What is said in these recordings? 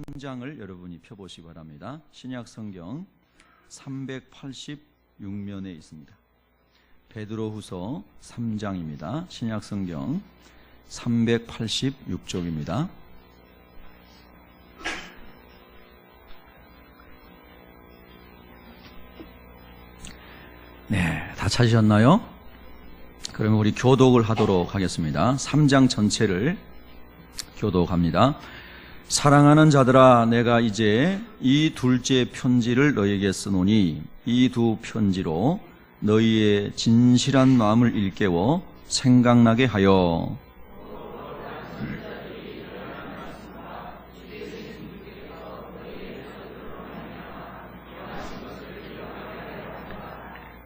3장을 여러분이 펴보시기 바랍니다. 신약 성경 386면에 있습니다. 베드로후서 3장입니다. 신약 성경 386쪽입니다. 네, 다 찾으셨나요? 그러면 우리 교독을 하도록 하겠습니다. 3장 전체를 교독합니다. 사랑하는 자들아, 내가 이제 이 둘째 편지를 너희에게 쓰노니 이 두 편지로 너희의 진실한 마음을 일깨워 생각나게 하여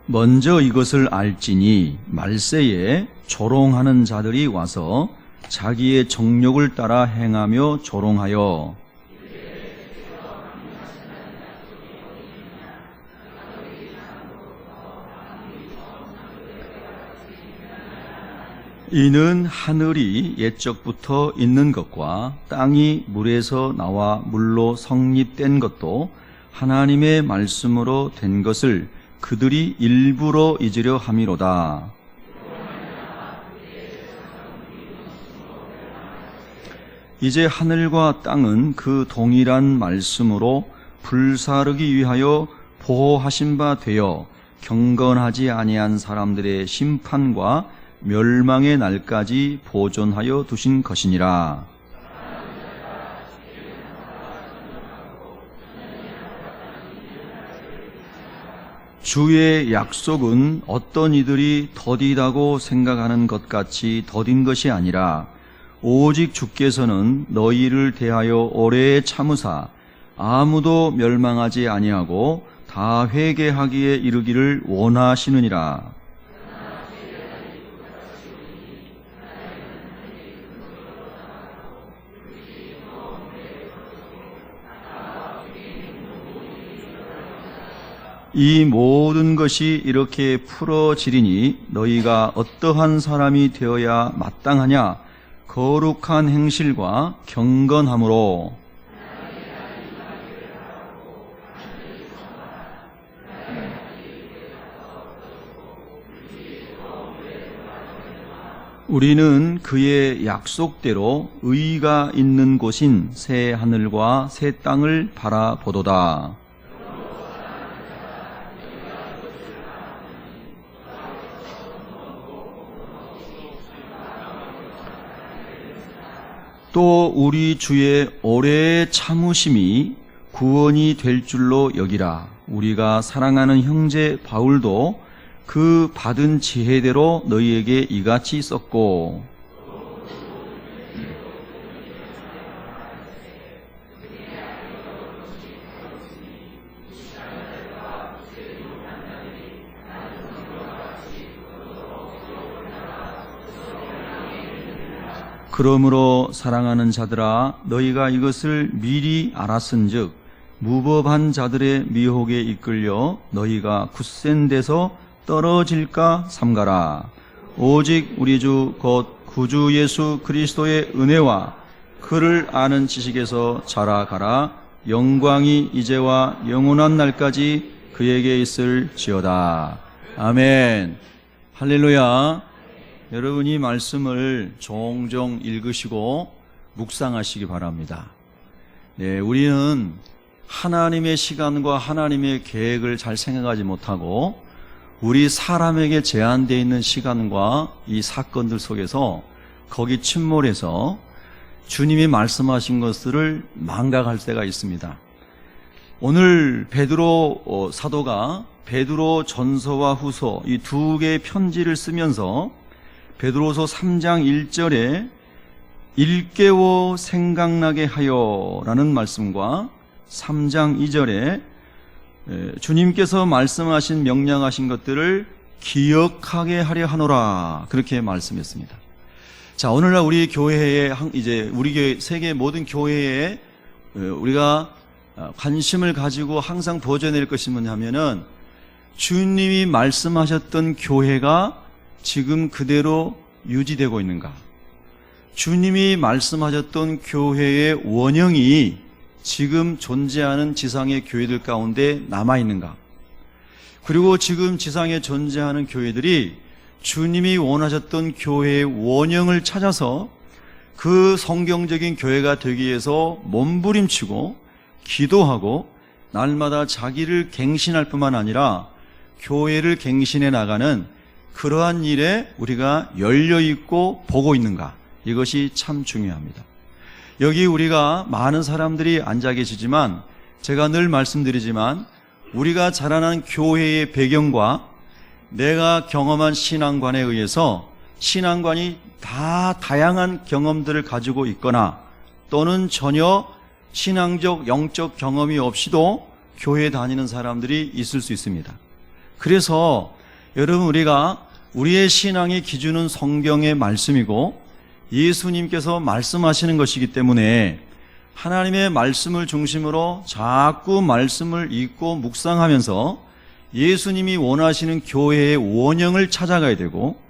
먼저 이것을 알지니 말세에 조롱하는 자들이 와서 자기의 정욕을 따라 행하며 조롱하여 이는 하늘이 옛적부터 있는 것과 땅이 물에서 나와 물로 성립된 것도 하나님의 말씀으로 된 것을 그들이 일부러 잊으려 함이로다. 이제 하늘과 땅은 그 동일한 말씀으로 불사르기 위하여 보호하신 바 되어 경건하지 아니한 사람들의 심판과 멸망의 날까지 보존하여 두신 것이니라. 주의 약속은 어떤 이들이 더디다고 생각하는 것 같이 더딘 것이 아니라 오직 주께서는 너희를 대하여 오래 참으사 아무도 멸망하지 아니하고 다 회개하기에 이르기를 원하시느니라. 이 모든 것이 이렇게 풀어지리니 너희가 어떠한 사람이 되어야 마땅하냐? 거룩한 행실과 경건함으로 우리는 그의 약속대로 의가 있는 곳인 새 하늘과 새 땅을 바라보도다. 또 우리 주의 오래 참으심이 구원이 될 줄로 여기라. 우리가 사랑하는 형제 바울도 그 받은 지혜대로 너희에게 이같이 썼고 그러므로 사랑하는 자들아, 너희가 이것을 미리 알았은즉 무법한 자들의 미혹에 이끌려 너희가 굳센 데서 떨어질까 삼가라. 오직 우리 주 곧 구주 예수 그리스도의 은혜와 그를 아는 지식에서 자라가라. 영광이 이제와 영원한 날까지 그에게 있을지어다. 아멘. 할렐루야. 여러분이 말씀을 종종 읽으시고 묵상하시기 바랍니다. 네, 우리는 하나님의 시간과 하나님의 계획을 잘 생각하지 못하고 우리 사람에게 제한되어 있는 시간과 이 사건들 속에서 거기 침몰해서 주님이 말씀하신 것들을 망각할 때가 있습니다. 오늘 베드로 사도가 베드로 전서와 후서 이 두 개의 편지를 쓰면서 베드로서 3장 1절에 일깨워 생각나게 하여 라는 말씀과 3장 2절에 주님께서 말씀하신 명령하신 것들을 기억하게 하려 하노라 그렇게 말씀했습니다. 자, 오늘날 우리 교회에 이제 우리 교회 세계 모든 교회에 우리가 관심을 가지고 항상 보존해야 될 것이 뭐냐면은 주님이 말씀하셨던 교회가 지금 그대로 유지되고 있는가? 주님이 말씀하셨던 교회의 원형이 지금 존재하는 지상의 교회들 가운데 남아있는가? 그리고 지금 지상에 존재하는 교회들이 주님이 원하셨던 교회의 원형을 찾아서 그 성경적인 교회가 되기 위해서 몸부림치고 기도하고 날마다 자기를 갱신할 뿐만 아니라 교회를 갱신해 나가는 그러한 일에 우리가 열려있고 보고 있는가? 이것이 참 중요합니다. 여기 우리가 많은 사람들이 앉아 계시지만 제가 늘 말씀드리지만 우리가 자라난 교회의 배경과 내가 경험한 신앙관에 의해서 신앙관이 다 다양한 경험들을 가지고 있거나 또는 전혀 신앙적 영적 경험이 없이도 교회 다니는 사람들이 있을 수 있습니다. 그래서 여러분 우리가 우리의 신앙의 기준은 성경의 말씀이고 예수님께서 말씀하시는 것이기 때문에 하나님의 말씀을 중심으로 자꾸 말씀을 읽고 묵상하면서 예수님이 원하시는 교회의 원형을 찾아가야 되고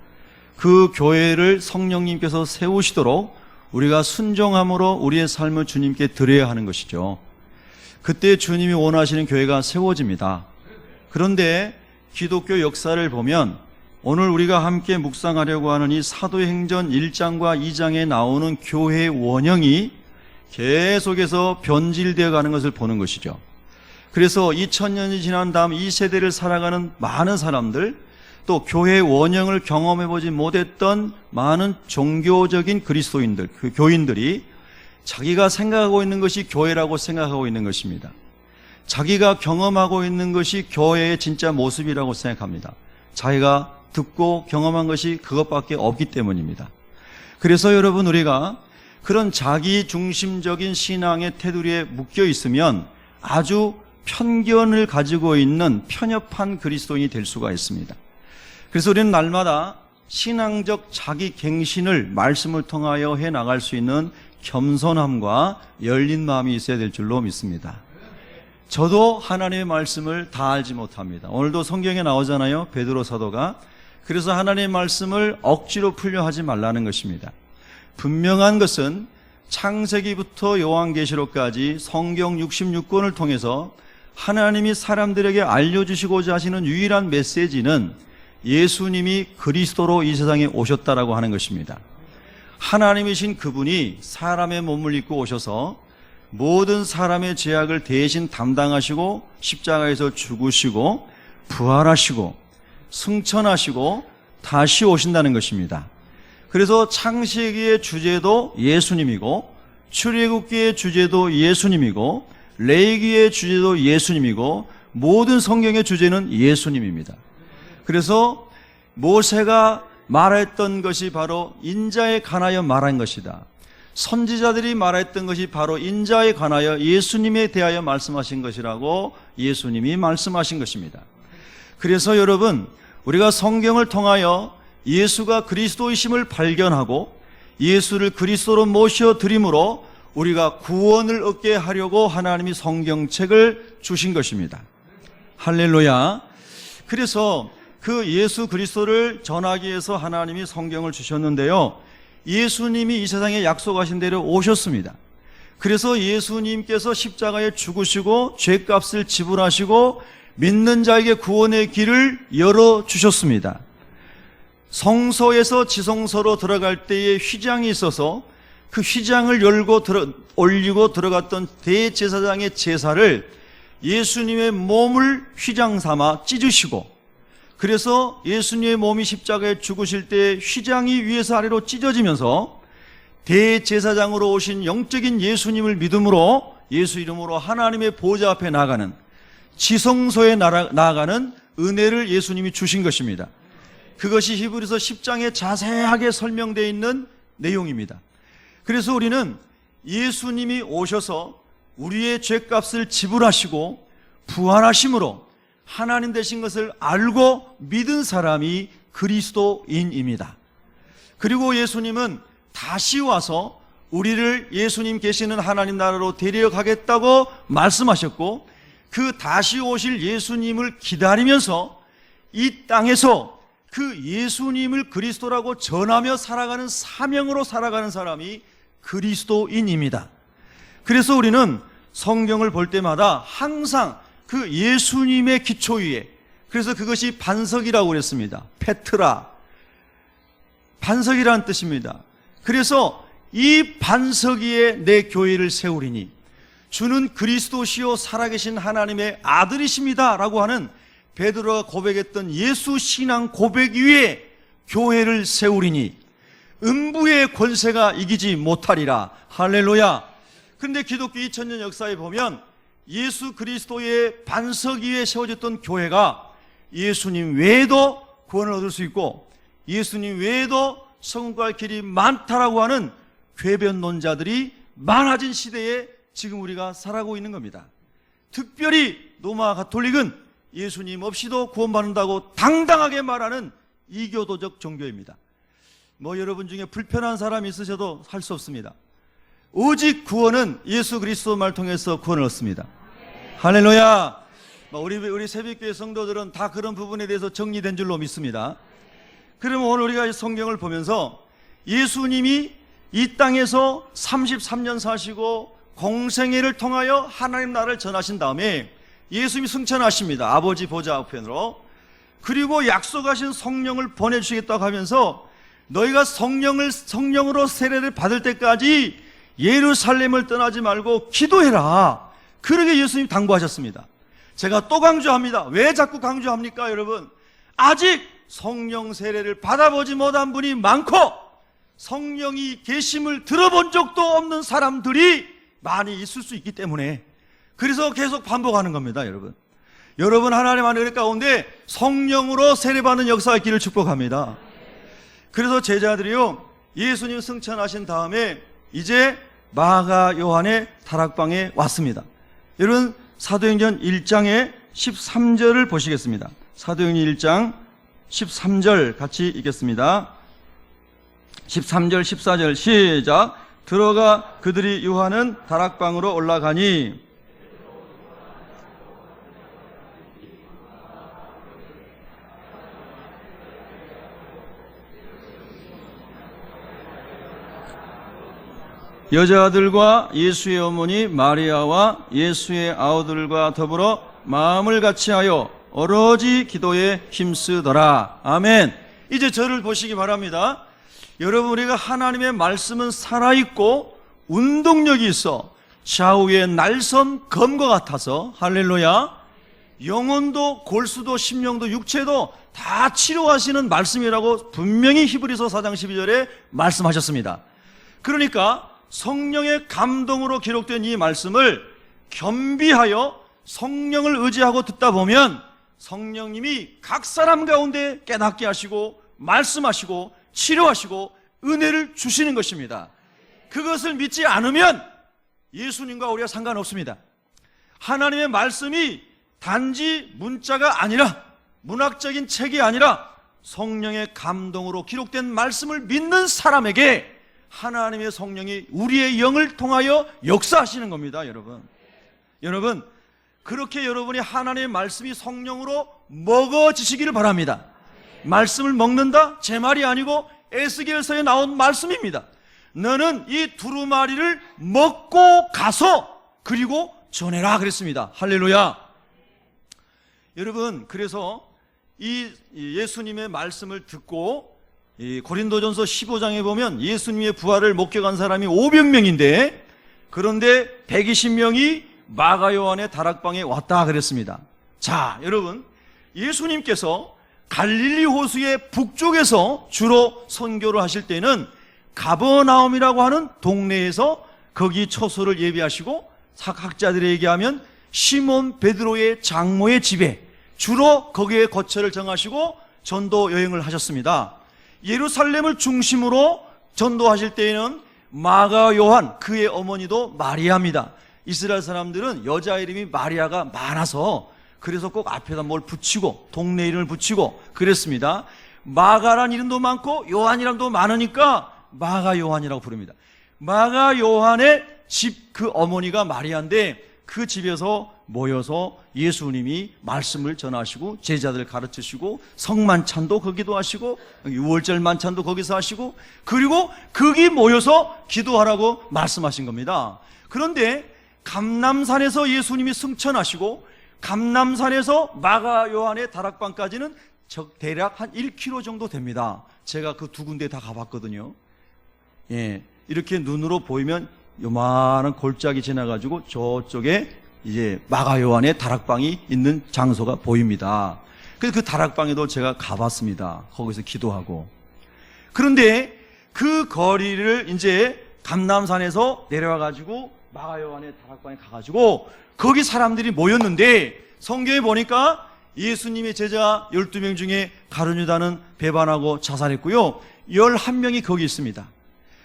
그 교회를 성령님께서 세우시도록 우리가 순종함으로 우리의 삶을 주님께 드려야 하는 것이죠. 그때 주님이 원하시는 교회가 세워집니다. 그런데 기독교 역사를 보면 오늘 우리가 함께 묵상하려고 하는 이 사도행전 1장과 2장에 나오는 교회의 원형이 계속해서 변질되어 가는 것을 보는 것이죠. 그래서 2000년이 지난 다음 이 세대를 살아가는 많은 사람들, 또 교회의 원형을 경험해보지 못했던 많은 종교적인 그리스도인들, 그 교인들이 자기가 생각하고 있는 것이 교회라고 생각하고 있는 것입니다. 자기가 경험하고 있는 것이 교회의 진짜 모습이라고 생각합니다. 자기가 듣고 경험한 것이 그것밖에 없기 때문입니다. 그래서 여러분 우리가 그런 자기 중심적인 신앙의 테두리에 묶여 있으면 아주 편견을 가지고 있는 편협한 그리스도인이 될 수가 있습니다. 그래서 우리는 날마다 신앙적 자기 갱신을 말씀을 통하여 해나갈 수 있는 겸손함과 열린 마음이 있어야 될 줄로 믿습니다. 저도 하나님의 말씀을 다 알지 못합니다. 오늘도 성경에 나오잖아요, 베드로 사도가. 그래서 하나님의 말씀을 억지로 풀려 하지 말라는 것입니다. 분명한 것은 창세기부터 요한계시록까지 성경 66권을 통해서 하나님이 사람들에게 알려주시고자 하시는 유일한 메시지는 예수님이 그리스도로 이 세상에 오셨다라고 하는 것입니다. 하나님이신 그분이 사람의 몸을 입고 오셔서 모든 사람의 죄악을 대신 담당하시고 십자가에서 죽으시고 부활하시고 승천하시고 다시 오신다는 것입니다. 그래서 창세기의 주제도 예수님이고 출애굽기의 주제도 예수님이고 레위기의 주제도 예수님이고 모든 성경의 주제는 예수님입니다. 그래서 모세가 말했던 것이 바로 인자에 관하여 말한 것이다. 선지자들이 말했던 것이 바로 인자에 관하여 예수님에 대하여 말씀하신 것이라고 예수님이 말씀하신 것입니다. 그래서 여러분 우리가 성경을 통하여 예수가 그리스도이심을 발견하고 예수를 그리스도로 모셔드림으로 우리가 구원을 얻게 하려고 하나님이 성경책을 주신 것입니다. 할렐루야. 그래서 그 예수 그리스도를 전하기 위해서 하나님이 성경을 주셨는데요, 예수님이 이 세상에 약속하신 대로 오셨습니다. 그래서 예수님께서 십자가에 죽으시고 죄값을 지불하시고 믿는 자에게 구원의 길을 열어주셨습니다. 성소에서 지성소로 들어갈 때에 휘장이 있어서 그 휘장을 열고 올리고 들어갔던 대제사장의 제사를 예수님의 몸을 휘장 삼아 찢으시고, 그래서 예수님의 몸이 십자가에 죽으실 때 휘장이 위에서 아래로 찢어지면서 대제사장으로 오신 영적인 예수님을 믿음으로 예수 이름으로 하나님의 보좌 앞에 나아가는 지성소에 나아가는 은혜를 예수님이 주신 것입니다. 그것이 히브리서 10장에 자세하게 설명되어 있는 내용입니다. 그래서 우리는 예수님이 오셔서 우리의 죄값을 지불하시고 부활하심으로 하나님 되신 것을 알고 믿은 사람이 그리스도인입니다. 그리고 예수님은 다시 와서 우리를 예수님 계시는 하나님 나라로 데려가겠다고 말씀하셨고, 그 다시 오실 예수님을 기다리면서 이 땅에서 그 예수님을 그리스도라고 전하며 살아가는 사명으로 살아가는 사람이 그리스도인입니다. 그래서 우리는 성경을 볼 때마다 항상 그 예수님의 기초 위에, 그래서 그것이 반석이라고 그랬습니다. 페트라, 반석이라는 뜻입니다. 그래서 이 반석 위에 내 교회를 세우리니 주는 그리스도시요 살아계신 하나님의 아들이십니다 라고 하는 베드로가 고백했던 예수 신앙 고백 위에 교회를 세우리니 음부의 권세가 이기지 못하리라. 할렐루야. 그런데 기독교 2000년 역사에 보면 예수 그리스도의 반석 위에 세워졌던 교회가 예수님 외에도 구원을 얻을 수 있고 예수님 외에도 성공과 할 길이 많다라고 하는 궤변론자들이 많아진 시대에 지금 우리가 살아가고 있는 겁니다. 특별히 로마 가톨릭은 예수님 없이도 구원받는다고 당당하게 말하는 이교도적 종교입니다. 여러분 중에 불편한 사람이 있으셔도 할 수 없습니다. 오직 구원은 예수 그리스도 말 통해서 구원을 얻습니다. 할렐루야. 우리 새벽교회 성도들은 다 그런 부분에 대해서 정리된 줄로 믿습니다. 그러면 오늘 우리가 이 성경을 보면서 예수님이 이 땅에서 33년 사시고 공생애를 통하여 하나님 나라를 전하신 다음에 예수님이 승천하십니다. 아버지 보좌 우편으로. 그리고 약속하신 성령을 보내주시겠다고 하면서 너희가 성령으로 세례를 받을 때까지 예루살렘을 떠나지 말고 기도해라. 그러게 예수님 당부하셨습니다. 제가 또 강조합니다. 왜 자꾸 강조합니까, 여러분? 아직 성령 세례를 받아보지 못한 분이 많고 성령이 계심을 들어본 적도 없는 사람들이 많이 있을 수 있기 때문에 그래서 계속 반복하는 겁니다, 여러분. 여러분 하나님의 은혜 가운데 성령으로 세례받는 역사의 길을 축복합니다. 그래서 제자들이요, 예수님 승천하신 다음에 이제 마가 요한의 다락방에 왔습니다. 여러분 사도행전 1장의 13절을 보시겠습니다. 사도행전 1장 13절 같이 읽겠습니다. 13절 14절 시작. 들어가 그들이 유하는 다락방으로 올라가니 여자들과 예수의 어머니 마리아와 예수의 아우들과 더불어 마음을 같이하여 오로지 기도에 힘쓰더라. 아멘. 이제 저를 보시기 바랍니다. 여러분, 우리가 하나님의 말씀은 살아있고 운동력이 있어 좌우에 날선 검과 같아서, 할렐루야, 영혼도 골수도 심령도 육체도 다 치료하시는 말씀이라고 분명히 히브리서 4장 12절에 말씀하셨습니다. 그러니까 성령의 감동으로 기록된 이 말씀을 겸비하여 성령을 의지하고 듣다 보면 성령님이 각 사람 가운데 깨닫게 하시고 말씀하시고 치료하시고 은혜를 주시는 것입니다. 그것을 믿지 않으면 예수님과 우리가 상관없습니다. 하나님의 말씀이 단지 문자가 아니라 문학적인 책이 아니라 성령의 감동으로 기록된 말씀을 믿는 사람에게 하나님의 성령이 우리의 영을 통하여 역사하시는 겁니다. 여러분 그렇게 여러분이 하나님의 말씀이 성령으로 먹어지시기를 바랍니다. 말씀을 먹는다? 제 말이 아니고 에스겔서에 나온 말씀입니다. 너는 이 두루마리를 먹고 가서 그리고 전해라 그랬습니다. 할렐루야. 여러분, 그래서 이 예수님의 말씀을 듣고 이 고린도전서 15장에 보면 예수님의 부활을 목격한 사람이 500명인데 그런데 120명이 마가 요한의 다락방에 왔다 그랬습니다. 자, 여러분, 예수님께서 갈릴리 호수의 북쪽에서 주로 선교를 하실 때는 가버나움이라고 하는 동네에서 거기 처소를 예비하시고 학자들에 얘기하면 시몬 베드로의 장모의 집에 주로 거기에 거처를 정하시고 전도 여행을 하셨습니다. 예루살렘을 중심으로 전도하실 때에는 마가 요한, 그의 어머니도 마리아입니다. 이스라엘 사람들은 여자 이름이 마리아가 많아서 그래서 꼭 앞에다 뭘 붙이고 동네 이름을 붙이고 그랬습니다. 마가란 이름도 많고 요한이랑도 많으니까 마가 요한이라고 부릅니다. 마가 요한의 집 그 어머니가 마리아인데 그 집에서 모여서 예수님이 말씀을 전하시고 제자들 가르치시고 성만찬도 거기도 하시고 유월절 만찬도 거기서 하시고 그리고 거기 모여서 기도하라고 말씀하신 겁니다. 그런데 감람산에서 예수님이 승천하시고 감람산에서 마가 요한의 다락방까지는 대략 한 1km 정도 됩니다. 제가 그 두 군데 다 가봤거든요. 예, 이렇게 눈으로 보이면 요만한 골짜기 지나가지고 저쪽에 이제 마가 요한의 다락방이 있는 장소가 보입니다. 그래서 그 다락방에도 제가 가봤습니다. 거기서 기도하고. 그런데 그 거리를 이제 감람산에서 내려와가지고 마가 요한의 다락방에 가가지고 거기 사람들이 모였는데 성경에 보니까 예수님의 제자 12명 중에 가룟 유다는 배반하고 자살했고요. 11명이 거기 있습니다.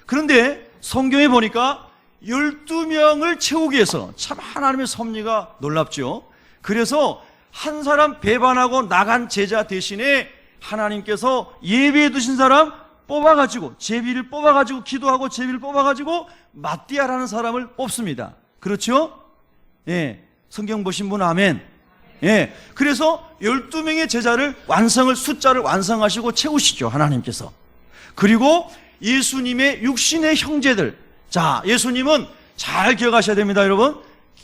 그런데 성경에 보니까 12명을 채우기 위해서 참 하나님의 섭리가 놀랍죠. 그래서 한 사람 배반하고 나간 제자 대신에 하나님께서 예비해 두신 사람 뽑아가지고 제비를 뽑아가지고 기도하고 제비를 뽑아가지고 마띠아라는 사람을 뽑습니다. 그렇죠? 예, 성경 보신 분 아멘. 예, 그래서 12명의 제자를 숫자를 완성하시고 채우시죠, 하나님께서. 그리고 예수님의 육신의 형제들. 자, 예수님은 잘 기억하셔야 됩니다, 여러분.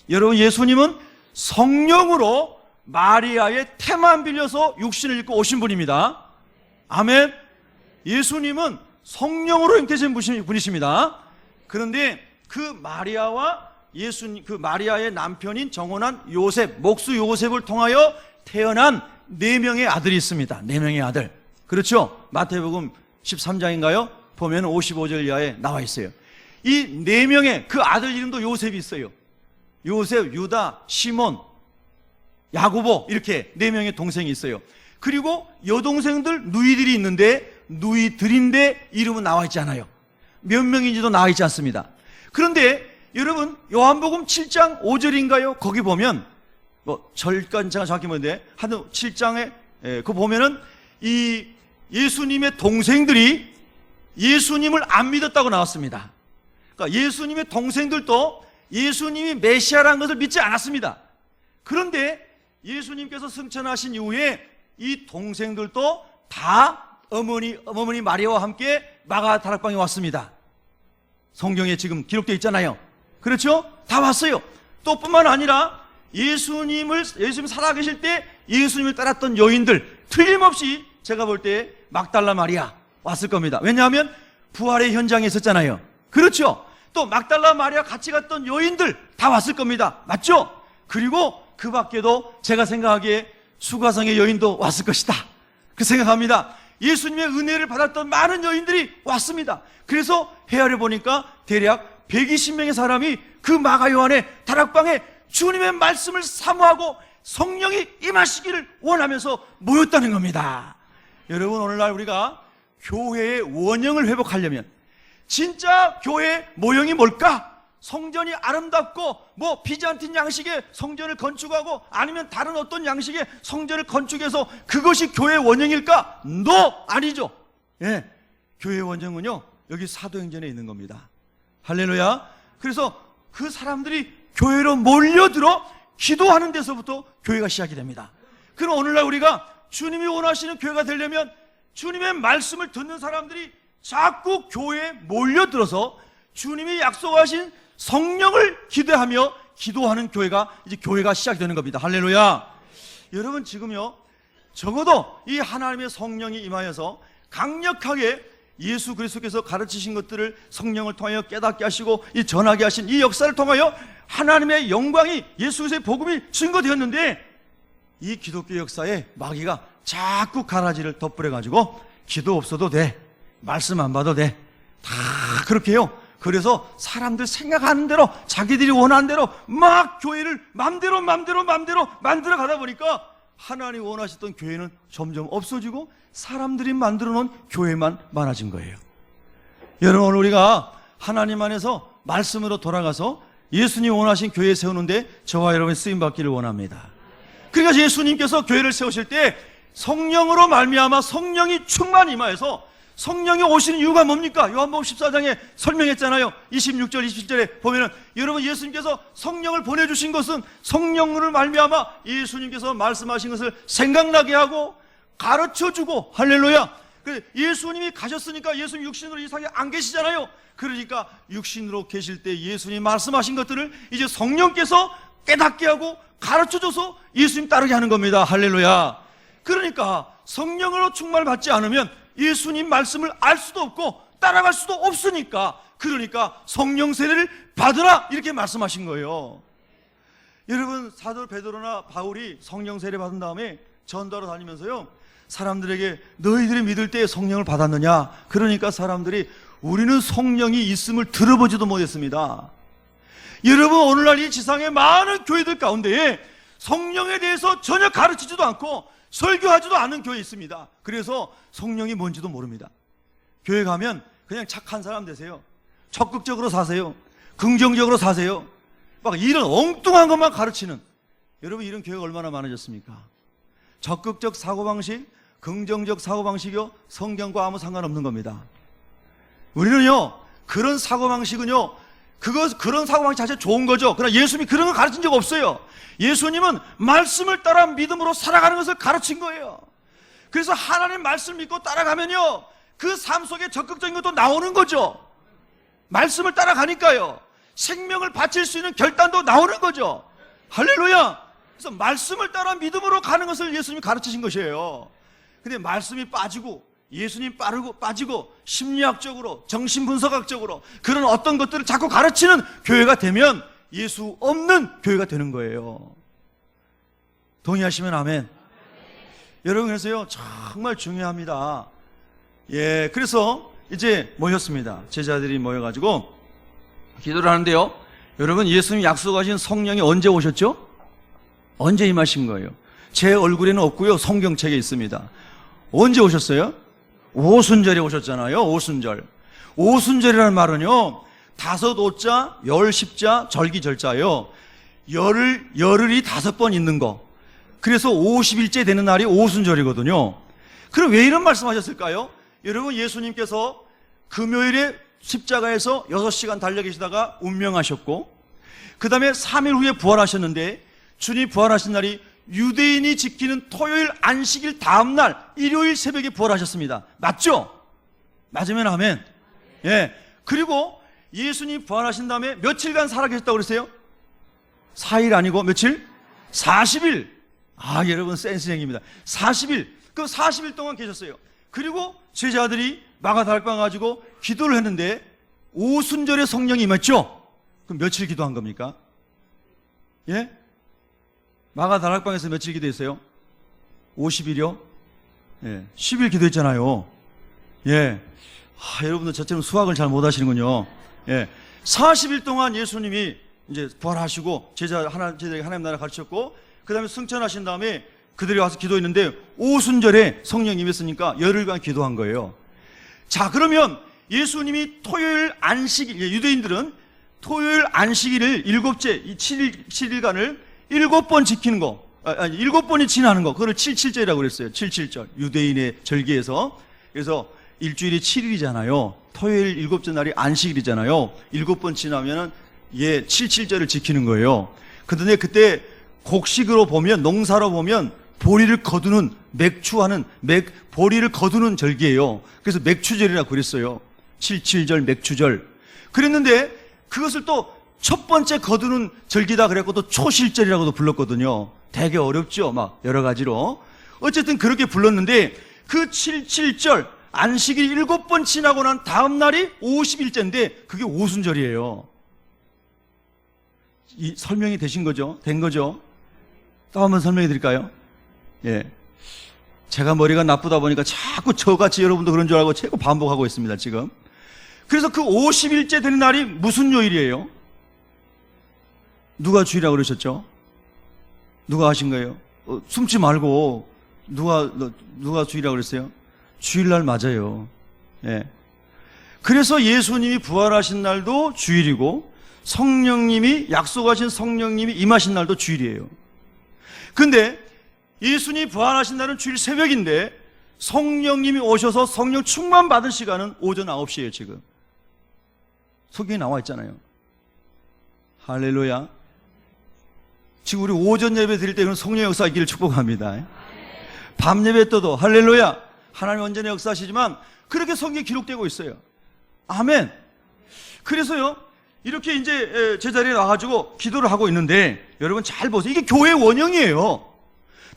예수님은 성령으로 마리아의 태만 빌려서 육신을 입고 오신 분입니다. 아멘. 예수님은 성령으로 잉태된 분이십니다. 그런데 그 마리아와 그 마리아의 남편인 정혼한 요셉, 목수 요셉을 통하여 태어난 4명의 아들이 있습니다. 4명의 아들. 그렇죠? 마태복음 13장인가요? 보면 55절 이하에 나와 있어요. 이 4명의 그 아들 이름도 요셉이 있어요. 요셉, 유다, 시몬, 야고보, 이렇게 4명의 동생이 있어요. 그리고 여동생들 누이들이 있는데 누이들인데 이름은 나와 있지 않아요. 몇 명인지도 나와 있지 않습니다. 그런데 여러분 요한복음 7장 5절인가요? 거기 보면 절까지 제가 정확히 모르는데 한 7장에 그거 보면은 이 예수님의 동생들이 예수님을 안 믿었다고 나왔습니다. 그러니까 예수님의 동생들도 예수님이 메시아라는 것을 믿지 않았습니다. 그런데 예수님께서 승천하신 이후에 이 동생들도 다 어머니 마리아와 함께 마가 다락방에 왔습니다. 성경에 지금 기록되어 있잖아요. 그렇죠? 다 왔어요. 또 뿐만 아니라 예수님 살아계실 때 예수님을 따랐던 여인들 틀림없이 제가 볼 때 막달라 마리아 왔을 겁니다. 왜냐하면 부활의 현장에 있었잖아요. 그렇죠? 또 막달라 마리아 같이 갔던 여인들 다 왔을 겁니다. 맞죠? 그리고 그 밖에도 제가 생각하기에 수가성의 여인도 왔을 것이다, 그 생각합니다. 예수님의 은혜를 받았던 많은 여인들이 왔습니다. 그래서 헤아려 보니까 대략 120명의 사람이 그 마가 요한의 다락방에 주님의 말씀을 사모하고 성령이 임하시기를 원하면서 모였다는 겁니다. 여러분, 오늘날 우리가 교회의 원형을 회복하려면 진짜 교회의 모형이 뭘까? 성전이 아름답고 비잔틴 양식의 성전을 건축하고 아니면 다른 어떤 양식의 성전을 건축해서 그것이 교회의 원형일까? 아니죠. 예, 교회의 원형은요 여기 사도행전에 있는 겁니다. 할렐루야. 그래서 그 사람들이 교회로 몰려들어 기도하는 데서부터 교회가 시작이 됩니다. 그럼 오늘날 우리가 주님이 원하시는 교회가 되려면 주님의 말씀을 듣는 사람들이 자꾸 교회에 몰려들어서 주님이 약속하신 성령을 기대하며 기도하는 교회가 이제 교회가 시작되는 겁니다. 할렐루야. 여러분, 지금요 적어도 이 하나님의 성령이 임하여서 강력하게 예수 그리스도께서 가르치신 것들을 성령을 통하여 깨닫게 하시고 이 전하게 하신 이 역사를 통하여 하나님의 영광이 예수 그리스도의 복음이 증거되었는데, 이 기독교 역사에 마귀가 자꾸 가라지를 덧부려가지고 기도 없어도 돼, 말씀 안 봐도 돼, 다 그렇게 해요. 그래서 사람들 생각하는 대로 자기들이 원하는 대로 막 교회를 맘대로 만들어 가다 보니까 하나님이 원하셨던 교회는 점점 없어지고 사람들이 만들어 놓은 교회만 많아진 거예요. 여러분, 오늘 우리가 하나님 안에서 말씀으로 돌아가서 예수님 원하신 교회 세우는데 저와 여러분이 쓰임받기를 원합니다. 그러니까 예수님께서 교회를 세우실 때 성령으로 말미암아 성령이 충만히 임하여서, 성령이 오시는 이유가 뭡니까? 요한복음 14장에 설명했잖아요. 26절 27절에 보면은 여러분, 예수님께서 성령을 보내주신 것은 성령을 말미암아 예수님께서 말씀하신 것을 생각나게 하고 가르쳐주고, 할렐루야. 예수님이 가셨으니까 예수님 육신으로 이 세상에 안 계시잖아요. 그러니까 육신으로 계실 때 예수님 말씀하신 것들을 이제 성령께서 깨닫게 하고 가르쳐줘서 예수님 따르게 하는 겁니다. 할렐루야. 그러니까 성령으로 충만받지 않으면 예수님 말씀을 알 수도 없고 따라갈 수도 없으니까, 그러니까 성령 세례를 받으라 이렇게 말씀하신 거예요. 여러분, 사도 베드로나 바울이 성령 세례 받은 다음에 전도하러 다니면서요, 사람들에게 너희들이 믿을 때 성령을 받았느냐? 그러니까 사람들이 우리는 성령이 있음을 들어보지도 못했습니다. 여러분, 오늘날 이 지상의 많은 교회들 가운데에 성령에 대해서 전혀 가르치지도 않고 설교하지도 않은 교회 있습니다. 그래서 성령이 뭔지도 모릅니다. 교회 가면 그냥 착한 사람 되세요. 적극적으로 사세요. 긍정적으로 사세요. 막 이런 엉뚱한 것만 가르치는, 여러분, 이런 교회가 얼마나 많아졌습니까? 적극적 사고방식, 긍정적 사고방식이요, 성경과 아무 상관없는 겁니다. 우리는요, 그런 사고방식은요, 그런 사고방식 자체 좋은 거죠. 그러나 예수님이 그런 거 가르친 적 없어요. 예수님은 말씀을 따라 믿음으로 살아가는 것을 가르친 거예요. 그래서 하나님 말씀 믿고 따라가면요, 그 삶 속에 적극적인 것도 나오는 거죠. 말씀을 따라가니까요, 생명을 바칠 수 있는 결단도 나오는 거죠. 할렐루야. 그래서 말씀을 따라 믿음으로 가는 것을 예수님이 가르치신 것이에요. 근데 말씀이 빠지고 예수님 빠지고 심리학적으로 정신분석학적으로 그런 어떤 것들을 자꾸 가르치는 교회가 되면 예수 없는 교회가 되는 거예요. 동의하시면 아멘. 여러분, 그래서요, 정말 중요합니다. 예, 그래서 이제 모였습니다. 제자들이 모여가지고 기도를 하는데요, 여러분, 예수님 약속하신 성령이 언제 오셨죠? 언제 임하신 거예요? 제 얼굴에는 없고요, 성경책에 있습니다. 언제 오셨어요? 오순절에 오셨잖아요. 오순절. 오순절이라는 말은요, 5오자, 열, 십자, 절기절자예요. 열흘이 5번 있는 거. 그래서 50일째 되는 날이 오순절이거든요. 그럼 왜 이런 말씀하셨을까요? 여러분, 예수님께서 금요일에 십자가에서 6시간 달려 계시다가 운명하셨고, 그 다음에 3일 후에 부활하셨는데, 주님 부활하신 날이 유대인이 지키는 토요일 안식일 다음날 일요일 새벽에 부활하셨습니다. 맞죠? 맞으면 아멘. 예. 그리고 예수님 부활하신 다음에 며칠간 살아계셨다고 그랬어요? 4일 아니고 며칠? 40일. 아, 여러분 센스쟁입니다. 40일. 그 40일 동안 계셨어요. 그리고 제자들이 마가다락방 가지고 기도를 했는데 오순절에 성령이 임했죠? 그럼 며칠 기도한 겁니까? 예? 마가다락방에서 며칠 기도했어요? 50일이요? 예, 10일 기도했잖아요. 예. 여러분들 저처럼 수학을 잘 못하시는군요. 예. 40일 동안 예수님이 이제 부활하시고 제자들에게 하나님 나라 가르쳤고, 그 다음에 승천하신 다음에 그들이 와서 기도했는데 오순절에 성령이 임했으니까 열흘간 기도한 거예요. 자, 그러면 예수님이 토요일 안식일, 유대인들은 토요일 안식일을 일곱째, 이 7일간을 7번 지키는 거, 7번이 지나는 거, 그걸 77절이라고 그랬어요. 77절. 유대인의 절기에서. 그래서 일주일이 7일이잖아요. 토요일 7째 날이 안식일이잖아요. 7번 지나면은 77절을 지키는 거예요. 그런데 그때 곡식으로 보면, 농사로 보면 보리를 거두는, 보리를 거두는 절기예요. 그래서 맥추절이라고 그랬어요. 77절, 맥추절. 그랬는데 그것을 또 첫 번째 거두는 절기다 그랬고 또 초실절이라고도 불렀거든요. 되게 어렵죠. 막 여러 가지로. 어쨌든 그렇게 불렀는데 그 77절 안식일 7번 지나고 난 다음 날이 50일째인데 그게 오순절이에요. 이 설명이 되신 거죠? 된 거죠? 또 한번 설명해 드릴까요? 예. 제가 머리가 나쁘다 보니까 자꾸 저같이 여러분도 그런 줄 알고 자꾸 반복하고 있습니다, 지금. 그래서 그 50일째 되는 날이 무슨 요일이에요? 누가 주일이라고 그러셨죠? 누가 하신 거예요? 숨지 말고 누가 주일이라고 그랬어요? 주일날 맞아요. 예. 그래서 예수님이 부활하신 날도 주일이고 성령님이 약속하신 성령님이 임하신 날도 주일이에요. 근데 예수님이 부활하신 날은 주일 새벽인데 성령님이 오셔서 성령 충만 받은 시간은 오전 9시예요, 지금. 성경에 나와 있잖아요. 할렐루야. 지금 우리 오전 예배 드릴 때는 성령 역사 있기를 축복합니다. 밤 예배 때도 할렐루야. 하나님 언제나 역사하시지만 그렇게 성경에 기록되고 있어요. 아멘. 그래서요, 이렇게 이제 제자리에 나와가지고 기도를 하고 있는데, 여러분 잘 보세요. 이게 교회의 원형이에요.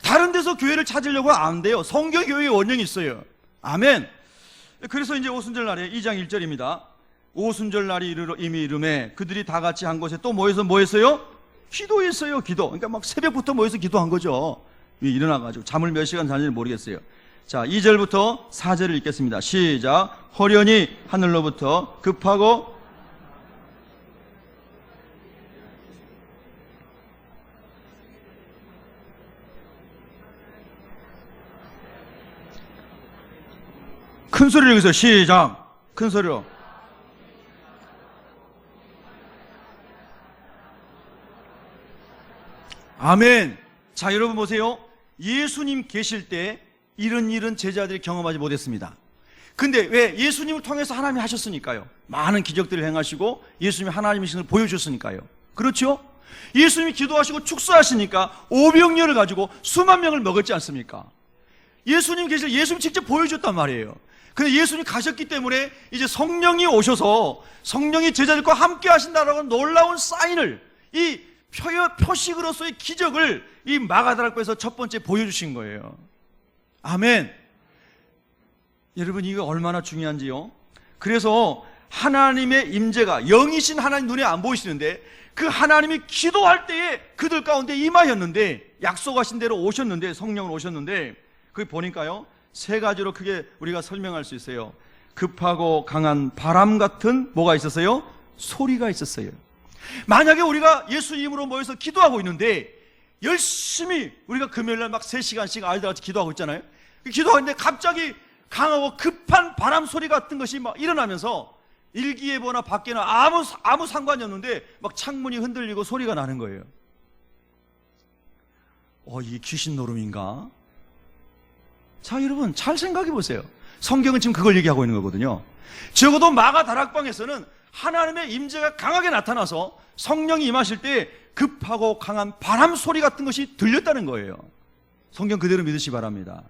다른 데서 교회를 찾으려고 안 돼요. 성경 교회의 원형이 있어요. 아멘. 그래서 이제 오순절 날에 2장 1절입니다. 오순절 날이 이미 이름에 그들이 다 같이 한 곳에 또 모여서 뭐 했어요? 기도했어요. 기도. 그러니까 막 새벽부터 모여서 기도한 거죠. 일어나가지고 잠을 몇 시간 자는지 모르겠어요. 자, 2절부터 4절을 읽겠습니다. 시작. 호련히 하늘로부터 급하고 큰 소리로 여기서 시작. 큰 소리로. 아멘. 자, 여러분 보세요. 예수님 계실 때 이런 일은 제자들이 경험하지 못했습니다. 근데 왜? 예수님을 통해서 하나님이 하셨으니까요. 많은 기적들을 행하시고 예수님이 하나님이신 걸 보여주셨으니까요. 그렇죠? 예수님이 기도하시고 축사하시니까 오병이어를 가지고 수만 명을 먹었지 않습니까? 예수님 계실 때 예수님 직접 보여줬단 말이에요. 근데 예수님이 가셨기 때문에 이제 성령이 오셔서 성령이 제자들과 함께 하신다라고 놀라운 사인을, 이 표식으로서의 기적을 이 마가다락방에서 첫 번째 보여주신 거예요. 아멘. 여러분, 이거 얼마나 중요한지요. 그래서 하나님의 임재가, 영이신 하나님 눈에 안 보이시는데 그 하나님이 기도할 때에 그들 가운데 임하였는데, 약속하신 대로 오셨는데, 성령으로 오셨는데, 그게 보니까요 세 가지로 크게 우리가 설명할 수 있어요. 급하고 강한 바람 같은 뭐가 있었어요? 소리가 있었어요. 만약에 우리가 예수님으로 모여서 기도하고 있는데 열심히 우리가 금요일날 막 3시간씩 아이들같이 기도하고 있잖아요. 기도하고 있는데 갑자기 강하고 급한 바람 소리 같은 것이 막 일어나면서 일기예보나 밖에는 아무 상관이 없는데 막 창문이 흔들리고 소리가 나는 거예요. 이게 귀신 노름인가? 자, 여러분 잘 생각해 보세요. 성경은 지금 그걸 얘기하고 있는 거거든요. 적어도 마가 다락방에서는 하나님의 임재가 강하게 나타나서 성령이 임하실 때 급하고 강한 바람 소리 같은 것이 들렸다는 거예요. 성경 그대로 믿으시기 바랍니다.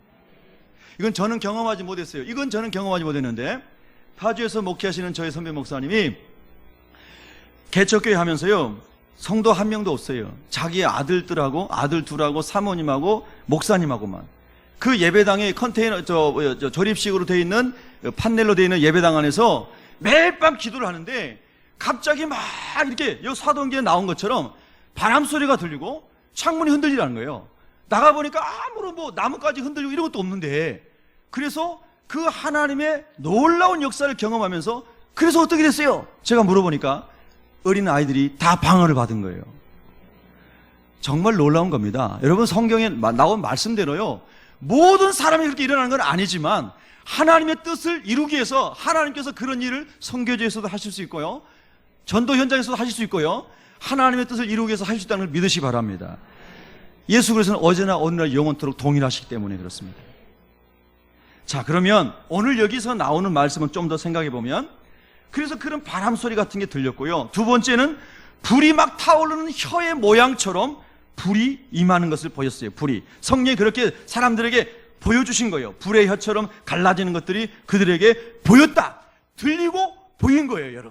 이건 저는 경험하지 못했어요. 이건 저는 경험하지 못했는데, 파주에서 목회하시는 저희 선배 목사님이 개척교회 하면서요 성도 한 명도 없어요. 자기의 아들 둘하고 사모님하고 목사님하고만. 그 예배당에 컨테이너 조립식으로 되어 있는 판넬로 되어 있는 예배당 안에서 매일 밤 기도를 하는데 갑자기 막 이렇게 여기 사도행전에 나온 것처럼 바람 소리가 들리고 창문이 흔들리라는 거예요. 나가 보니까 아무런 나뭇가지 흔들리고 이런 것도 없는데, 그래서 그 하나님의 놀라운 역사를 경험하면서, 그래서 어떻게 됐어요? 제가 물어보니까 어린 아이들이 다 방언을 받은 거예요. 정말 놀라운 겁니다. 여러분, 성경에 나온 말씀대로요 모든 사람이 그렇게 일어나는 건 아니지만 하나님의 뜻을 이루기 위해서 하나님께서 그런 일을 선교지에서도 하실 수 있고요, 전도 현장에서도 하실 수 있고요, 하나님의 뜻을 이루기 위해서 하실 수 있다는 걸 믿으시기 바랍니다. 예수 그리스도는 어제나 오늘날 영원토록 동일하시기 때문에 그렇습니다. 자, 그러면 오늘 여기서 나오는 말씀은 좀 더 생각해 보면, 그래서 그런 바람 소리 같은 게 들렸고요, 두 번째는 불이 막 타오르는 혀의 모양처럼 불이 임하는 것을 보였어요. 불이, 성령이 그렇게 사람들에게 보여주신 거예요. 불의 혀처럼 갈라지는 것들이 그들에게 보였다, 들리고 보인 거예요.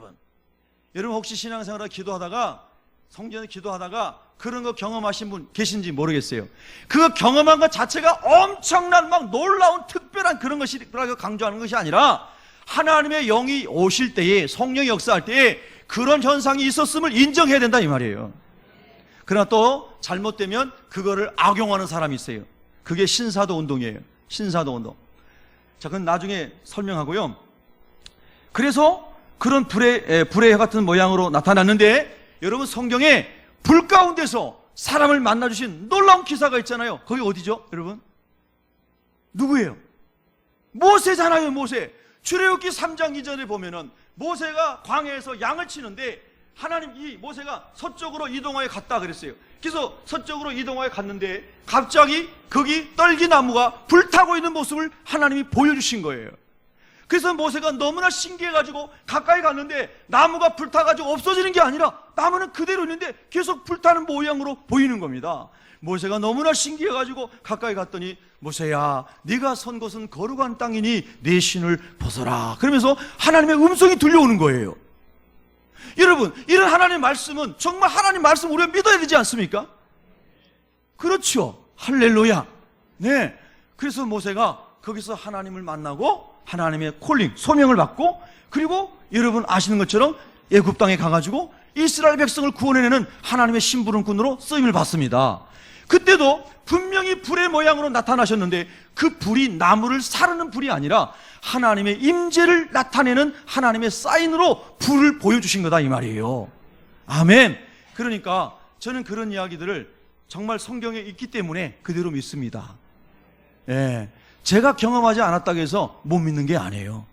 여러분 혹시 신앙생활을 기도하다가, 성전에서 기도하다가 그런 거 경험하신 분 계신지 모르겠어요. 그 경험한 것 자체가 엄청난 막 놀라운 특별한 그런 것이라고 강조하는 것이 아니라, 하나님의 영이 오실 때에, 성령이 역사할 때에 그런 현상이 있었음을 인정해야 된다 이 말이에요. 그러나 또 잘못되면 그거를 악용하는 사람이 있어요. 그게 신사도 운동이에요. 신사도 운동. 자, 그건 나중에 설명하고요. 그래서 그런 불의 혀 같은 모양으로 나타났는데, 여러분 성경에 불 가운데서 사람을 만나주신 놀라운 기사가 있잖아요. 거기 어디죠, 여러분? 누구예요? 모세잖아요. 모세. 출애굽기 3장 2절에 보면은 모세가 광야에서 양을 치는데 이 모세가 서쪽으로 이동하여 갔다 그랬어요. 그래서 서쪽으로 이동하여 갔는데 갑자기 거기 떨기나무가 불타고 있는 모습을 하나님이 보여주신 거예요. 그래서 모세가 너무나 신기해가지고 가까이 갔는데 나무가 불타가지고 없어지는 게 아니라 나무는 그대로 있는데 계속 불타는 모양으로 보이는 겁니다. 모세가 너무나 신기해가지고 가까이 갔더니 모세야, 네가 선 곳은 거룩한 땅이니 네 신을 벗어라. 그러면서 하나님의 음성이 들려오는 거예요. 여러분, 이런 하나님의 말씀은 정말 하나님 말씀 우리가 믿어야 되지 않습니까? 그렇죠. 할렐루야. 네. 그래서 모세가 거기서 하나님을 만나고 하나님의 콜링, 소명을 받고, 그리고 여러분 아시는 것처럼 애굽 땅에 가가지고 이스라엘 백성을 구원해내는 하나님의 심부름꾼으로 쓰임을 받습니다. 그때도 분명히 불의 모양으로 나타나셨는데 그 불이 나무를 사르는 불이 아니라 하나님의 임재를 나타내는 하나님의 사인으로 불을 보여주신 거다 이 말이에요. 아멘. 그러니까 저는 그런 이야기들을 정말 성경에 있기 때문에 그대로 믿습니다. 예, 제가 경험하지 않았다고 해서 못 믿는 게 아니에요.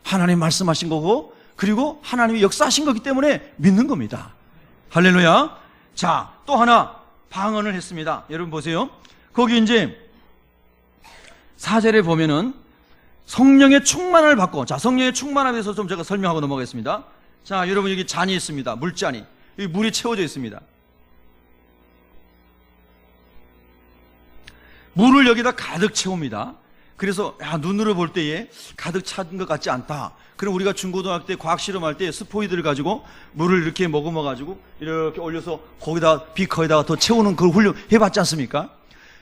하나님 말씀하신 거고, 그리고 하나님이 역사하신 거기 때문에 믿는 겁니다. 할렐루야. 자, 또 하나 방언을 했습니다. 여러분 보세요. 거기 이제 4절에 보면은 성령의 충만을 받고, 자, 성령의 충만함에 대해서 좀 제가 설명하고 넘어가겠습니다. 자, 여러분 여기 잔이 있습니다. 물잔이. 여기 물이 채워져 있습니다. 물을 여기다 가득 채웁니다. 그래서 눈으로 볼 때에 가득 찬 것 같지 않다. 그럼 우리가 중고등학교 때 과학 실험할 때 스포이드를 가지고 물을 이렇게 머금어 가지고 이렇게 올려서 거기다 비커에다가 더 채우는 걸 훈련해봤지 않습니까?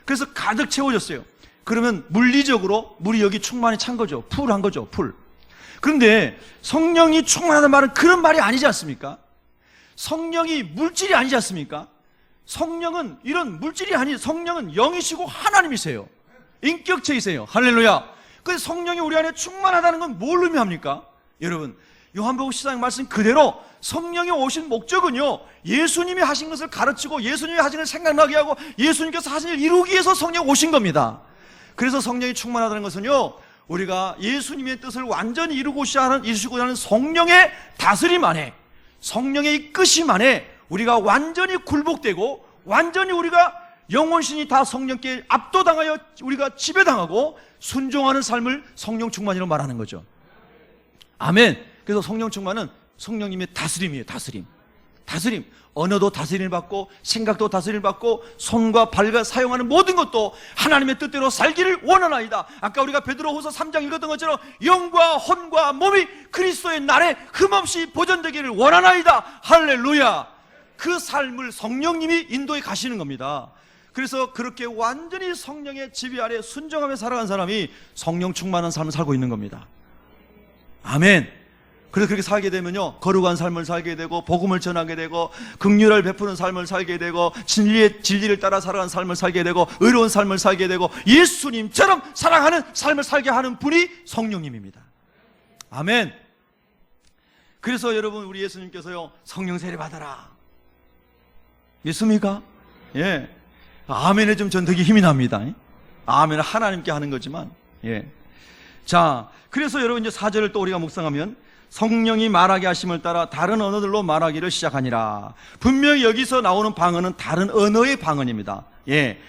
그래서 가득 채워졌어요. 그러면 물리적으로 물이 여기 충만히 찬 거죠. 풀한 거죠. 풀. 그런데 성령이 충만하다는 말은 그런 말이 아니지 않습니까? 성령이 물질이 아니지 않습니까? 성령은 이런 물질이 아닌, 성령은 영이시고 하나님이세요. 인격체이세요. 할렐루야. 그래서 성령이 우리 안에 충만하다는 건 뭘 의미합니까? 여러분, 요한복음 14장 말씀 그대로 성령이 오신 목적은요, 예수님이 하신 것을 가르치고 예수님이 하신 것을 생각나게 하고 예수님께서 하신 일을 이루기 위해서 성령이 오신 겁니다. 그래서 성령이 충만하다는 것은요, 우리가 예수님의 뜻을 완전히 이루시고자 하는 성령의 다스림 안에, 성령의 이끄심 안에 우리가 완전히 굴복되고, 완전히 우리가 영혼신이 다 성령께 압도당하여 우리가 지배당하고 순종하는 삶을 성령 충만이라고 말하는 거죠. 아멘. 그래서 성령 충만은 성령님의 다스림이에요. 다스림. 언어도 다스림을 받고, 생각도 다스림을 받고, 손과 발과 사용하는 모든 것도 하나님의 뜻대로 살기를 원하나이다. 아까 우리가 베드로후서 3장 읽었던 것처럼 영과 혼과 몸이 그리스도의 날에 흠없이 보존되기를 원하나이다. 할렐루야. 그 삶을 성령님이 인도해 가시는 겁니다. 그래서 그렇게 완전히 성령의 지배 아래 순종하며 살아간 사람이 성령 충만한 삶을 살고 있는 겁니다. 아멘. 그래서 그렇게 살게 되면요, 거룩한 삶을 살게 되고, 복음을 전하게 되고, 긍휼을 베푸는 삶을 살게 되고, 진리를 따라 살아가는 삶을 살게 되고, 의로운 삶을 살게 되고, 예수님처럼 사랑하는 삶을 살게 하는 분이 성령님입니다. 아멘. 그래서 여러분, 우리 예수님께서요, 성령 세례 받아라. 믿습니까? 예. 아멘에 좀 전 되게 힘이 납니다. 아멘은 하나님께 하는 거지만, 예. 자, 그래서 여러분 이제 4절을 또 우리가 묵상하면, 성령이 말하게 하심을 따라 다른 언어들로 말하기를 시작하니라. 분명히 여기서 나오는 방언은 다른 언어의 방언입니다. 예.